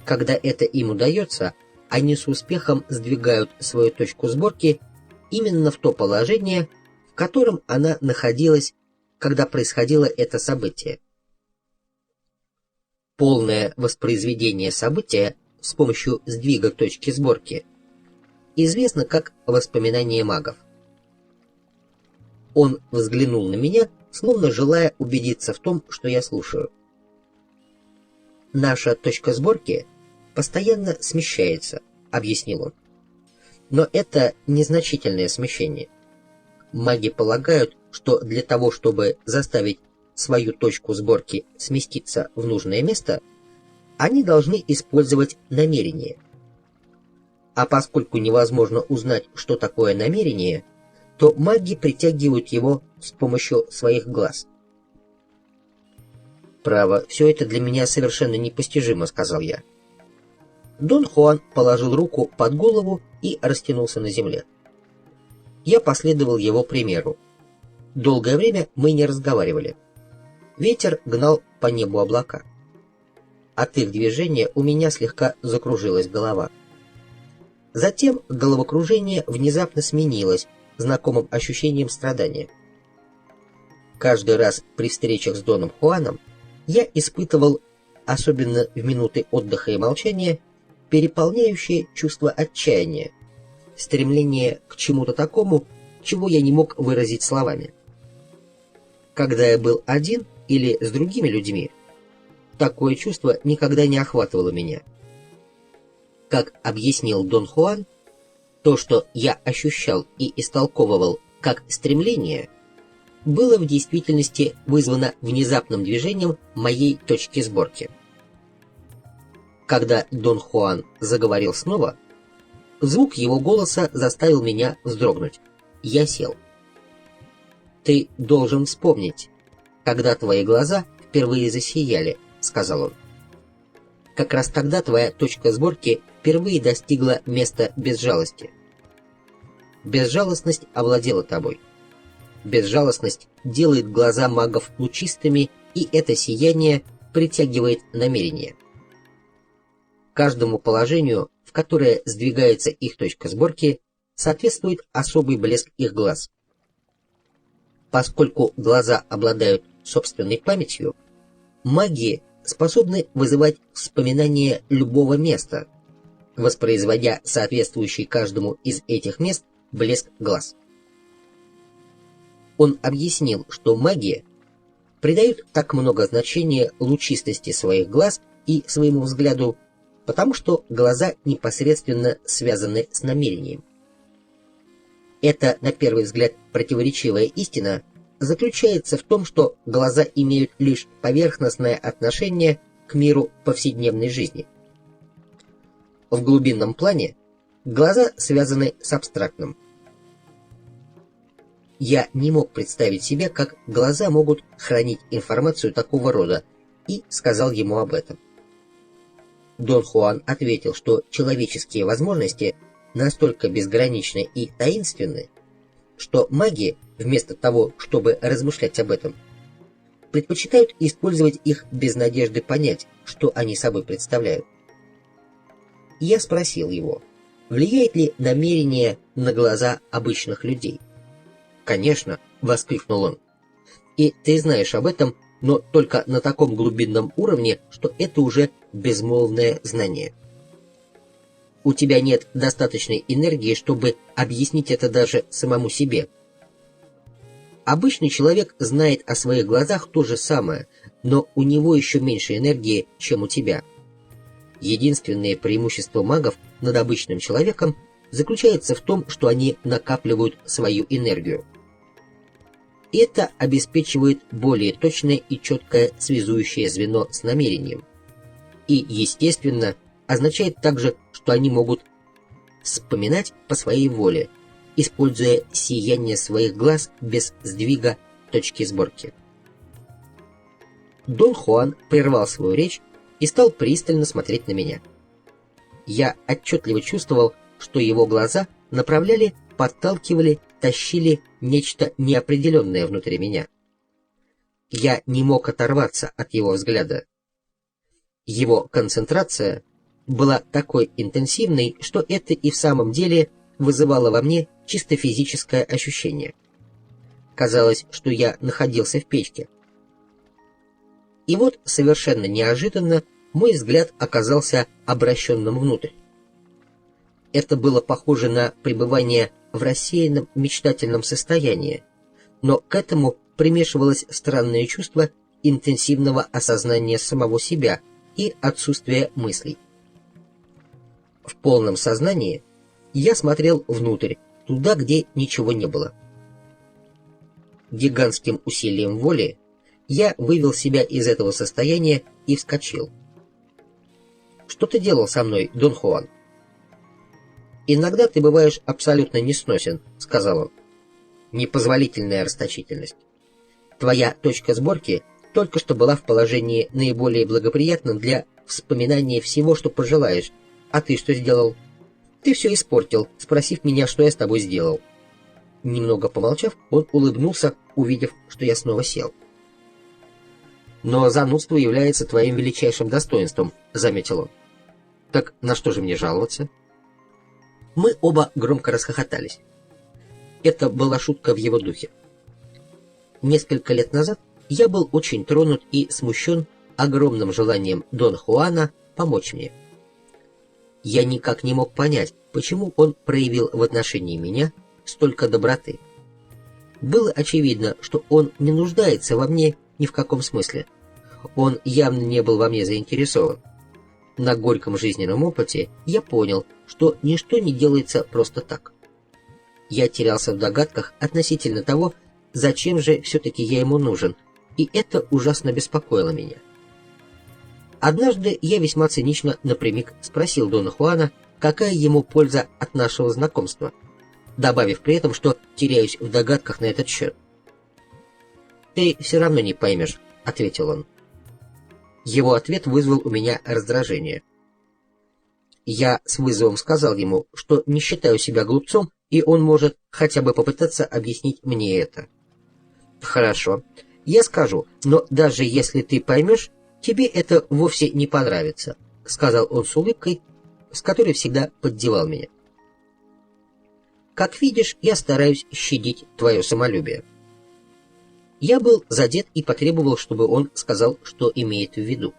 Когда это им удается, они с успехом сдвигают свою точку сборки именно в то положение, в котором она находилась, когда происходило это событие. полное воспроизведение события с помощью сдвига точки сборки известно как воспоминание магов. Он взглянул на меня, словно желая убедиться в том, что я слушаю. «Наша точка сборки постоянно смещается», — объяснил он. «Но это незначительное смещение. Маги полагают, что для того, чтобы заставить свою точку сборки сместиться в нужное место, они должны использовать намерение. А поскольку невозможно узнать, что такое намерение, то маги притягивают его с помощью своих глаз». «Право, все это для меня совершенно непостижимо», — сказал я. Дон Хуан положил руку под голову и растянулся на земле. Я последовал его примеру. Долгое время мы не разговаривали. Ветер гнал по небу облака. От их движения у меня слегка закружилась голова. Затем головокружение внезапно сменилось знакомым ощущением страдания. Каждый раз при встречах с Доном Хуаном я испытывал, особенно в минуты отдыха и молчания, переполняющее чувство отчаяния, стремление к чему-то такому, чего я не мог выразить словами. Когда я был один или с другими людьми, такое чувство никогда не охватывало меня. Как объяснил Дон Хуан, то, что я ощущал и истолковывал как стремление, было в действительности вызвано внезапным движением моей точки сборки. Когда Дон Хуан заговорил снова, звук его голоса заставил меня вздрогнуть. Я сел. «Ты должен вспомнить, когда твои глаза впервые засияли», — сказал он. «Как раз тогда твоя точка сборки впервые достигла места безжалости. Безжалостность овладела тобой. Безжалостность делает глаза магов лучистыми, и это сияние притягивает намерение. Каждому положению, в которое сдвигается их точка сборки, соответствует особый блеск их глаз. Поскольку глаза обладают собственной памятью, маги способны вызывать вспоминание любого места, воспроизводя соответствующий каждому из этих мест блеск глаз. Он объяснил, что маги придают так много значения лучистости своих глаз и своему взгляду, потому что глаза непосредственно связаны с намерением. Эта, на первый взгляд, противоречивая истина заключается в том, что глаза имеют лишь поверхностное отношение к миру повседневной жизни. В глубинном плане глаза связаны с абстрактным. Я не мог представить себе, как глаза могут хранить информацию такого рода, и сказал ему об этом. Дон Хуан ответил, что человеческие возможности настолько безграничны и таинственны, что маги, вместо того, чтобы размышлять об этом, предпочитают использовать их без надежды понять, что они собой представляют. Я спросил его, влияет ли намерение на глаза обычных людей. «Конечно», — воскликнул он, — «и ты знаешь об этом, но только на таком глубинном уровне, что это уже безмолвное знание. У тебя нет достаточной энергии, чтобы объяснить это даже самому себе. Обычный человек знает о своих глазах то же самое, но у него еще меньше энергии, чем у тебя. Единственное преимущество магов над обычным человеком заключается в том, что они накапливают свою энергию. Это обеспечивает более точное и четкое связующее звено с намерением. И, естественно, означает также, что они могут вспоминать по своей воле, используя сияние своих глаз без сдвига точки сборки. Дон Хуан прервал свою речь и стал пристально смотреть на меня. Я отчетливо чувствовал, что его глаза направляли, подталкивали, тащили нечто неопределенное внутри меня. Я не мог оторваться от его взгляда. Его концентрация была такой интенсивной, что это и в самом деле вызывало во мне чисто физическое ощущение. Казалось, что я находился в печке. И вот совершенно неожиданно мой взгляд оказался обращенным внутрь. Это было похоже на пребывание в рассеянном мечтательном состоянии, но к этому примешивалось странное чувство интенсивного осознания самого себя и отсутствия мыслей. В полном сознании я смотрел внутрь, туда, где ничего не было. Гигантским усилием воли я вывел себя из этого состояния и вскочил. «Что ты делал со мной, Дон Хуан?» «Иногда ты бываешь абсолютно несносен», — сказал он. «Непозволительная расточительность. Твоя точка сборки только что была в положении наиболее благоприятном для вспоминания всего, что пожелаешь. А ты что сделал? Ты все испортил, спросив меня, что я с тобой сделал». Немного помолчав, он улыбнулся, увидев, что я снова сел. «Но занудство является твоим величайшим достоинством», — заметил он. «Так на что же мне жаловаться?» Мы оба громко расхохотались. Это была шутка в его духе. Несколько лет назад я был очень тронут и смущен огромным желанием Дон Хуана помочь мне. Я никак не мог понять, почему он проявил в отношении меня столько доброты. Было очевидно, что он не нуждается во мне ни в каком смысле. Он явно не был во мне заинтересован. На горьком жизненном опыте я понял, что ничто не делается просто так. Я терялся в догадках относительно того, зачем же все-таки я ему нужен, и это ужасно беспокоило меня. Однажды я весьма цинично напрямик спросил Дона Хуана, какая ему польза от нашего знакомства, добавив при этом, что теряюсь в догадках на этот счет. «Ты все равно не поймешь», — ответил он. Его ответ вызвал у меня раздражение. Я с вызовом сказал ему, что не считаю себя глупцом, и он может хотя бы попытаться объяснить мне это. «Хорошо, я скажу, но даже если ты поймешь, тебе это вовсе не понравится», — сказал он с улыбкой, с которой всегда поддевал меня. «Как видишь, я стараюсь щадить твое самолюбие». Я был задет и потребовал, чтобы он сказал, что имеет в виду.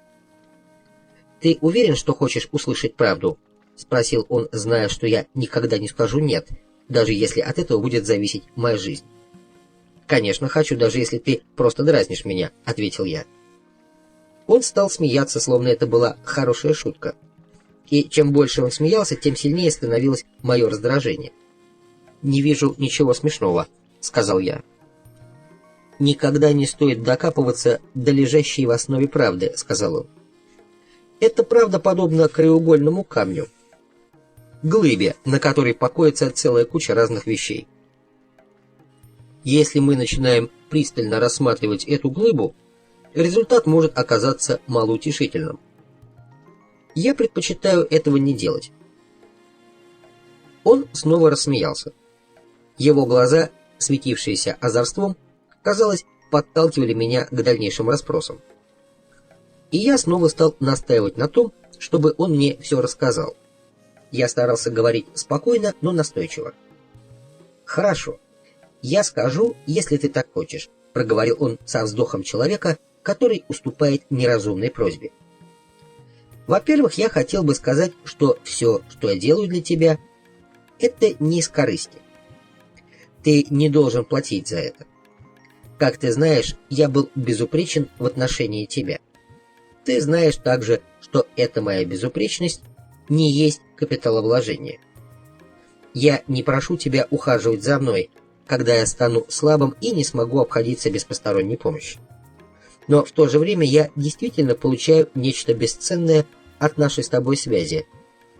«Ты уверен, что хочешь услышать правду?» — спросил он, зная, что я никогда не скажу «нет», даже если от этого будет зависеть моя жизнь. «Конечно, хочу, даже если ты просто дразнишь меня», — ответил я. Он стал смеяться, словно это была хорошая шутка. И чем больше он смеялся, тем сильнее становилось мое раздражение. «Не вижу ничего смешного», — сказал я. «Никогда не стоит докапываться до лежащей в основе правды», — сказал он. «Эта правда подобна краеугольному камню, глыбе, на которой покоится целая куча разных вещей. Если мы начинаем пристально рассматривать эту глыбу, результат может оказаться малоутешительным. Я предпочитаю этого не делать». Он снова рассмеялся. Его глаза, светившиеся озорством, казалось, подталкивали меня к дальнейшим расспросам. И я снова стал настаивать на том, чтобы он мне все рассказал. Я старался говорить спокойно, но настойчиво. «Хорошо, я скажу, если ты так хочешь», — проговорил он со вздохом человека, который уступает неразумной просьбе. «Во-первых, я хотел бы сказать, что все, что я делаю для тебя, это не из корысти. Ты не должен платить за это. Как ты знаешь, я был безупречен в отношении тебя. Ты знаешь также, что эта моя безупречность не есть капиталовложение. Я не прошу тебя ухаживать за мной, когда я стану слабым и не смогу обходиться без посторонней помощи. Но в то же время я действительно получаю нечто бесценное от нашей с тобой связи,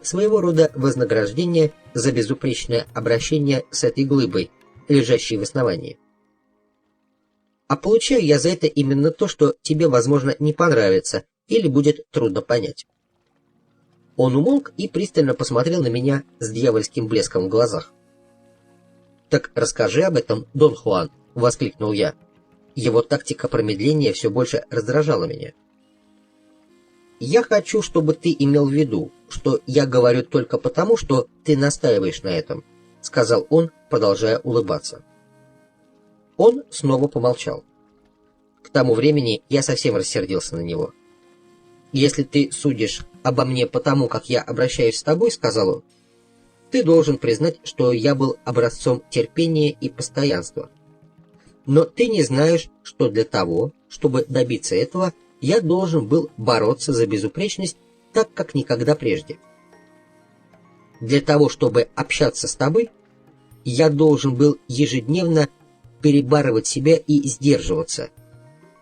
своего рода вознаграждение за безупречное обращение с этой глыбой, лежащей в основании. А получаю я за это именно то, что тебе, возможно, не понравится или будет трудно понять». Он умолк и пристально посмотрел на меня с дьявольским блеском в глазах. «Так расскажи об этом, Дон Хуан», — воскликнул я. Его тактика промедления все больше раздражала меня. «Я хочу, чтобы ты имел в виду, что я говорю только потому, что ты настаиваешь на этом», — сказал он, продолжая улыбаться. Он снова помолчал. К тому времени я совсем рассердился на него. «Если ты судишь обо мне потому, как я обращаюсь с тобой, — сказал он, — ты должен признать, что я был образцом терпения и постоянства. Но ты не знаешь, что для того, чтобы добиться этого, я должен был бороться за безупречность так, как никогда прежде. Для того, чтобы общаться с тобой, я должен был ежедневно перебарывать себя и сдерживаться,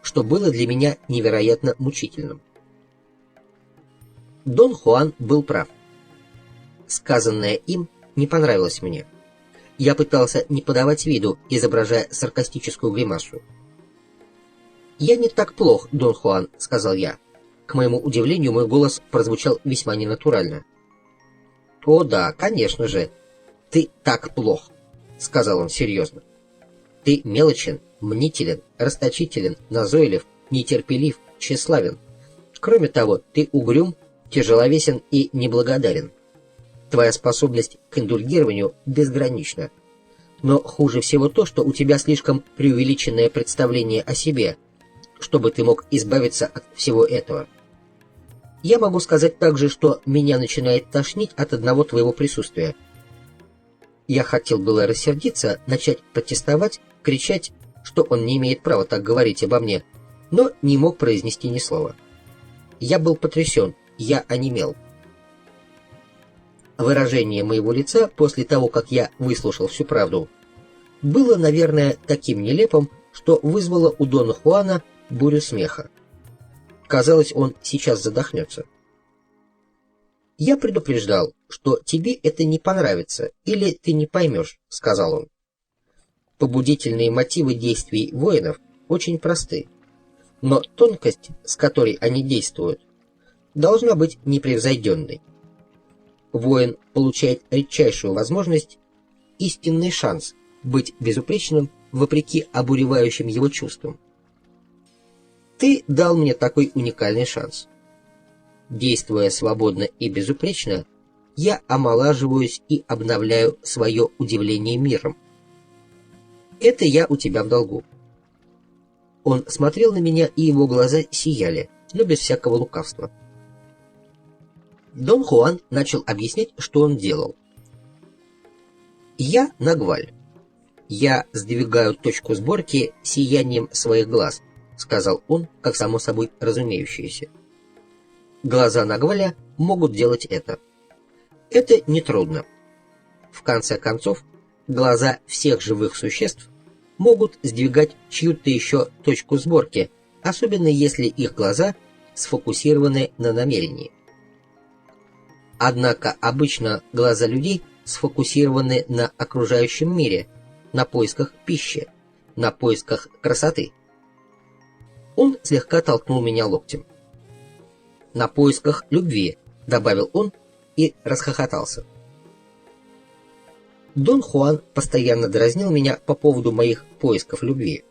что было для меня невероятно мучительным». Дон Хуан был прав. Сказанное им не понравилось мне. Я пытался не подавать виду, изображая саркастическую гримасу. «Я не так плох, Дон Хуан», — сказал я. К моему удивлению, мой голос прозвучал весьма ненатурально. «О да, конечно же, ты так плох», — сказал он серьезно. «Ты мелочен, мнителен, расточителен, назойлив, нетерпелив, тщеславен. Кроме того, ты угрюм, тяжеловесен и неблагодарен. Твоя способность к индульгированию безгранична. Но хуже всего то, что у тебя слишком преувеличенное представление о себе, чтобы ты мог избавиться от всего этого. Я могу сказать также, что меня начинает тошнить от одного твоего присутствия». Я хотел было рассердиться, начать протестовать, кричать, что он не имеет права так говорить обо мне, но не мог произнести ни слова. Я был потрясен, я онемел. Выражение моего лица после того, как я выслушал всю правду, было, наверное, таким нелепым, что вызвало у Дона Хуана бурю смеха. Казалось, он сейчас задохнется. «Я предупреждал, что тебе это не понравится, или ты не поймешь», — сказал он. «Побудительные мотивы действий воинов очень просты, но тонкость, с которой они действуют, должна быть непревзойденной. Воин получает редчайшую возможность, истинный шанс быть безупречным вопреки обуревающим его чувствам. Ты дал мне такой уникальный шанс. Действуя свободно и безупречно, я омолаживаюсь и обновляю свое удивление миром. Это я у тебя в долгу». Он смотрел на меня, и его глаза сияли, но без всякого лукавства. Дон Хуан начал объяснять, что он делал. «Я Нагваль. Я сдвигаю точку сборки сиянием своих глаз», — сказал он, как само собой разумеющееся. «Глаза Нагваля могут делать это. Это нетрудно. В конце концов, глаза всех живых существ могут сдвигать чью-то еще точку сборки, особенно если их глаза сфокусированы на намерении. Однако обычно глаза людей сфокусированы на окружающем мире, на поисках пищи, на поисках красоты». Он слегка толкнул меня локтем. «На поисках любви», — добавил он и расхохотался. Дон Хуан постоянно дразнил меня по поводу моих поисков любви.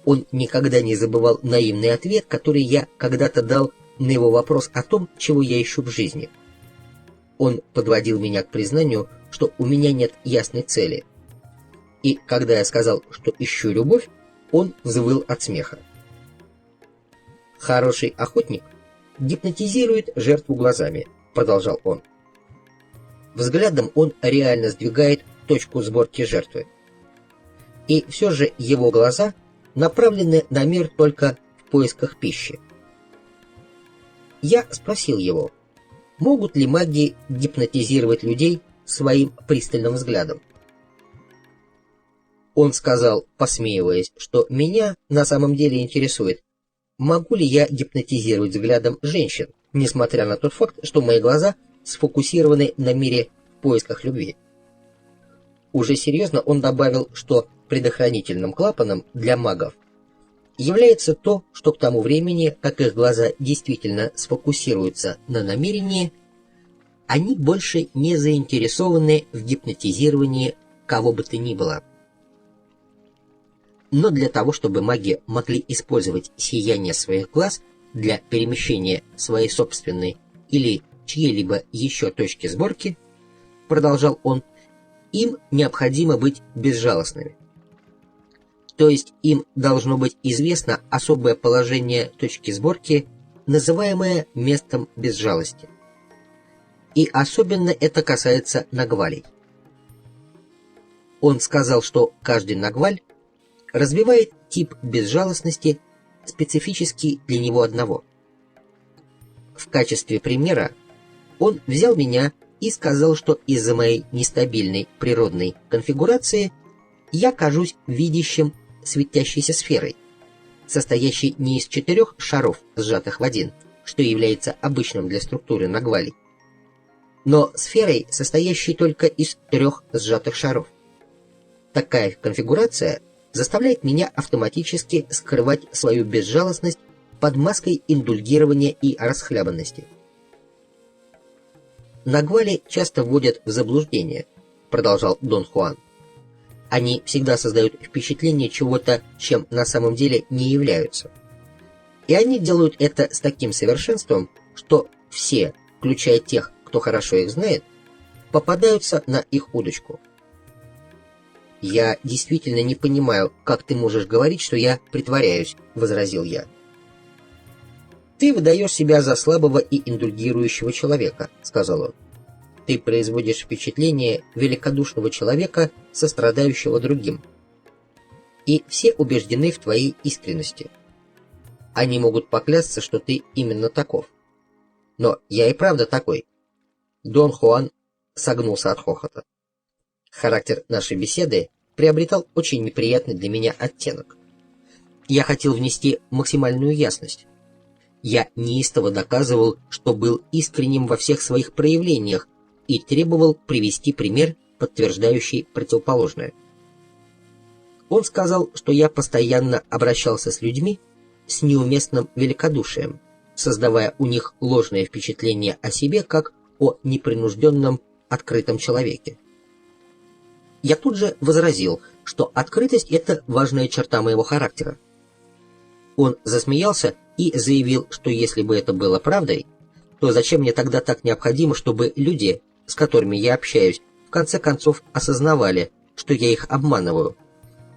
Он никогда не забывал наивный ответ, который я когда-то дал на его вопрос о том, чего я ищу в жизни. Он подводил меня к признанию, что у меня нет ясной цели. И когда я сказал, что ищу любовь, он взвыл от смеха. «Хороший охотник гипнотизирует жертву глазами», — продолжал он. Взглядом он реально сдвигает точку сборки жертвы. И все же его глаза направлены на мир только в поисках пищи. Я спросил его, могут ли маги гипнотизировать людей своим пристальным взглядом. Он сказал, посмеиваясь, что меня на самом деле интересует, могу ли я гипнотизировать взглядом женщин, несмотря на тот факт, что мои глаза сфокусированы на мире в поисках любви. Уже серьезно он добавил, что предохранительным клапаном для магов является то, что к тому времени, как их глаза действительно сфокусируются на намерении, они больше не заинтересованы в гипнотизировании кого бы то ни было. Но для того, чтобы маги могли использовать сияние своих глаз для перемещения своей собственной или чьей-либо еще точки сборки, продолжал он, им необходимо быть безжалостными. То есть им должно быть известно особое положение точки сборки называемое местом без жалости. И особенно это касается нагвалей. Он сказал, что каждый нагваль развивает тип безжалостности, специфический для него одного. В качестве примера он взял меня и сказал, что из-за моей нестабильной природной конфигурации я кажусь видящим светящейся сферой, состоящей не из 4 шаров, сжатых в один, что является обычным для структуры нагвалей, но сферой, состоящей только из 3 сжатых шаров. Такая конфигурация заставляет меня автоматически скрывать свою безжалостность под маской индульгирования и расхлябанности. Нагвали часто вводят в заблуждение, продолжал Дон Хуан. Они всегда создают впечатление чего-то, чем на самом деле не являются. И они делают это с таким совершенством, что все, включая тех, кто хорошо их знает, попадаются на их удочку. «Я действительно не понимаю, как ты можешь говорить, что я притворяюсь», — возразил я. «Ты выдаешь себя за слабого и индульгирующего человека», — сказал он. «Ты производишь впечатление великодушного человека, сострадающего другим. И все убеждены в твоей искренности. Они могут поклясться, что ты именно таков. Но я и правда такой». Дон Хуан согнулся от хохота. Характер нашей беседы приобретал очень неприятный для меня оттенок. Я хотел внести максимальную ясность. Я неистово доказывал, что был искренним во всех своих проявлениях и требовал привести пример, подтверждающий противоположное. Он сказал, что я постоянно обращался с людьми с неуместным великодушием, создавая у них ложное впечатление о себе как о непринужденном, открытом человеке. Я тут же возразил, что открытость — это важная черта моего характера. Он засмеялся и заявил, что если бы это было правдой, то зачем мне тогда так необходимо, чтобы люди, с которыми я общаюсь, в конце концов осознавали, что я их обманываю,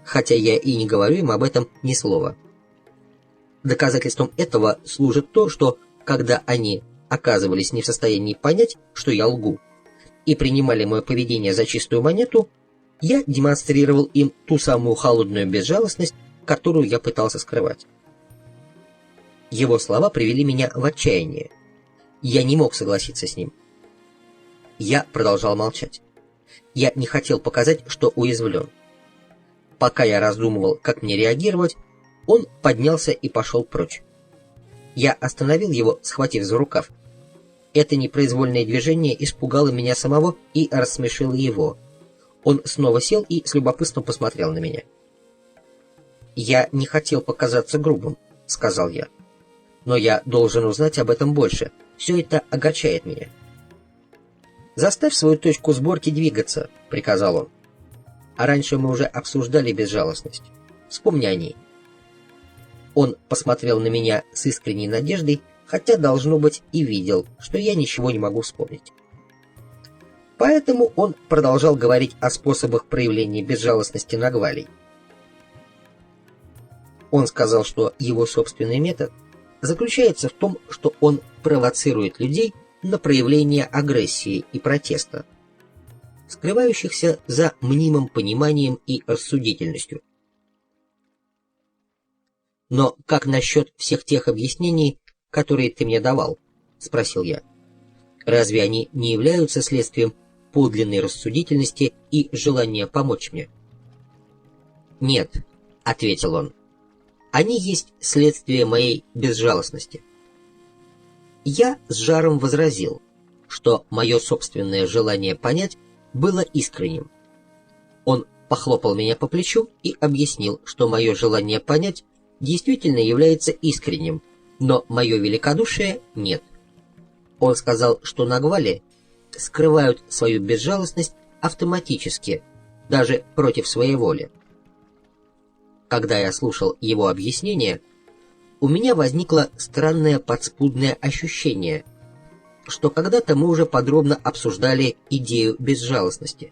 хотя я и не говорю им об этом ни слова. Доказательством этого служит то, что когда они оказывались не в состоянии понять, что я лгу, и принимали мое поведение за чистую монету, я демонстрировал им ту самую холодную безжалостность, которую я пытался скрывать. Его слова привели меня в отчаяние. Я не мог согласиться с ним. Я продолжал молчать. Я не хотел показать, что уязвлен. Пока я раздумывал, как мне реагировать, он поднялся и пошел прочь. Я остановил его, схватив за рукав. Это непроизвольное движение испугало меня самого и рассмешило его. Он снова сел и с любопытством посмотрел на меня. «Я не хотел показаться грубым», — сказал я. «Но я должен узнать об этом больше. Все это огорчает меня». «Заставь свою точку сборки двигаться», — приказал он. «А раньше мы уже обсуждали безжалостность. Вспомни о ней». Он посмотрел на меня с искренней надеждой, хотя, должно быть, и видел, что я ничего не могу вспомнить. Поэтому он продолжал говорить о способах проявления безжалостности нагвалей. Он сказал, что его собственный метод заключается в том, что он провоцирует людей на проявление агрессии и протеста, скрывающихся за мнимым пониманием и рассудительностью. «Но как насчет всех тех объяснений, которые ты мне давал?» — спросил я. «Разве они не являются следствием подлинной рассудительности и желания помочь мне?» «Нет», — ответил он, — «они есть следствие моей безжалостности». Я с жаром возразил, что мое собственное желание понять было искренним. Он похлопал меня по плечу и объяснил, что мое желание понять действительно является искренним, но мое великодушие нет. Он сказал, что нагвали скрывают свою безжалостность автоматически, даже против своей воли. Когда я слушал его объяснение, у меня возникло странное подспудное ощущение, что когда-то мы уже подробно обсуждали идею безжалостности.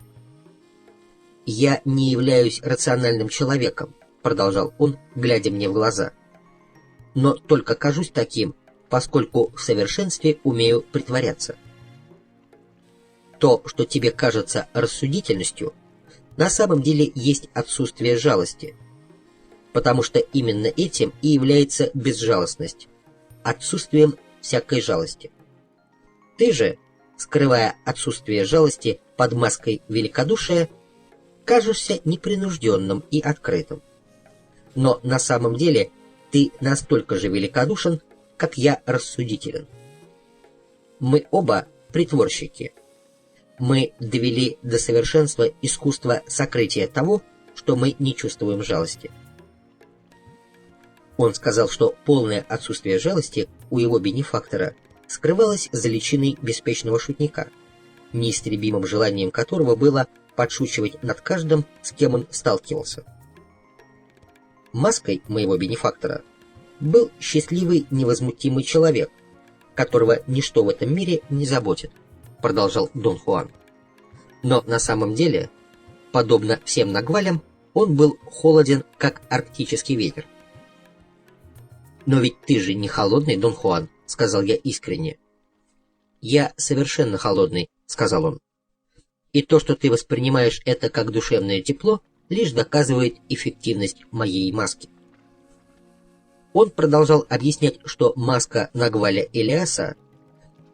«Я не являюсь рациональным человеком», — продолжал он, глядя мне в глаза, «но только кажусь таким, поскольку в совершенстве умею притворяться. То, что тебе кажется рассудительностью, на самом деле есть отсутствие жалости, потому что именно этим и является безжалостность, отсутствием всякой жалости. Ты же, скрывая отсутствие жалости под маской великодушия, кажешься непринужденным и открытым. Но на самом деле ты настолько же великодушен, как я рассудителен. Мы оба притворщики. Мы довели до совершенства искусство сокрытия того, что мы не чувствуем жалости. Он сказал, что полное отсутствие жалости у его бенефактора скрывалось за личиной беспечного шутника, неистребимым желанием которого было подшучивать над каждым, с кем он сталкивался. Маской моего бенефактора был счастливый невозмутимый человек, которого ничто в этом мире не заботит, продолжал Дон Хуан. Но на самом деле, подобно всем нагвалям, он был холоден, как арктический ветер. «Но ведь ты же не холодный, Дон Хуан», — сказал я искренне. «Я совершенно холодный», — сказал он. «И то, что ты воспринимаешь это как душевное тепло, лишь доказывает эффективность моей маски». Он продолжал объяснять, что маска Нагваля Элиаса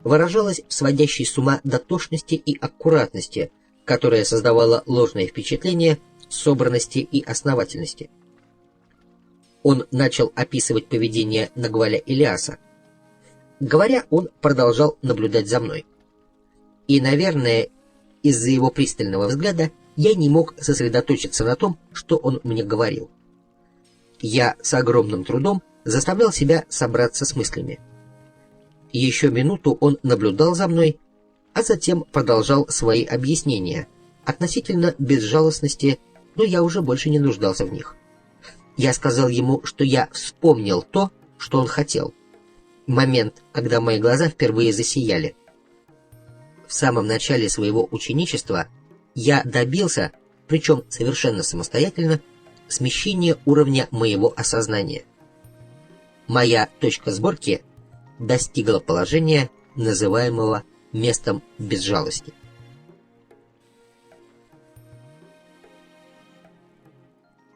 выражалась в сводящей с ума дотошности и аккуратности, которая создавала ложное впечатление собранности и основательности. Он начал описывать поведение Нагваля Элиаса. Говоря, он продолжал наблюдать за мной. И, наверное, из-за его пристального взгляда я не мог сосредоточиться на том, что он мне говорил. Я с огромным трудом заставлял себя собраться с мыслями. Еще минуту он наблюдал за мной, а затем продолжал свои объяснения относительно безжалостности, но я уже больше не нуждался в них. Я сказал ему, что я вспомнил то, что он хотел. Момент, когда мои глаза впервые засияли. В самом начале своего ученичества я добился, причем совершенно самостоятельно, смещения уровня моего осознания. Моя точка сборки достигла положения, называемого местом безжалости.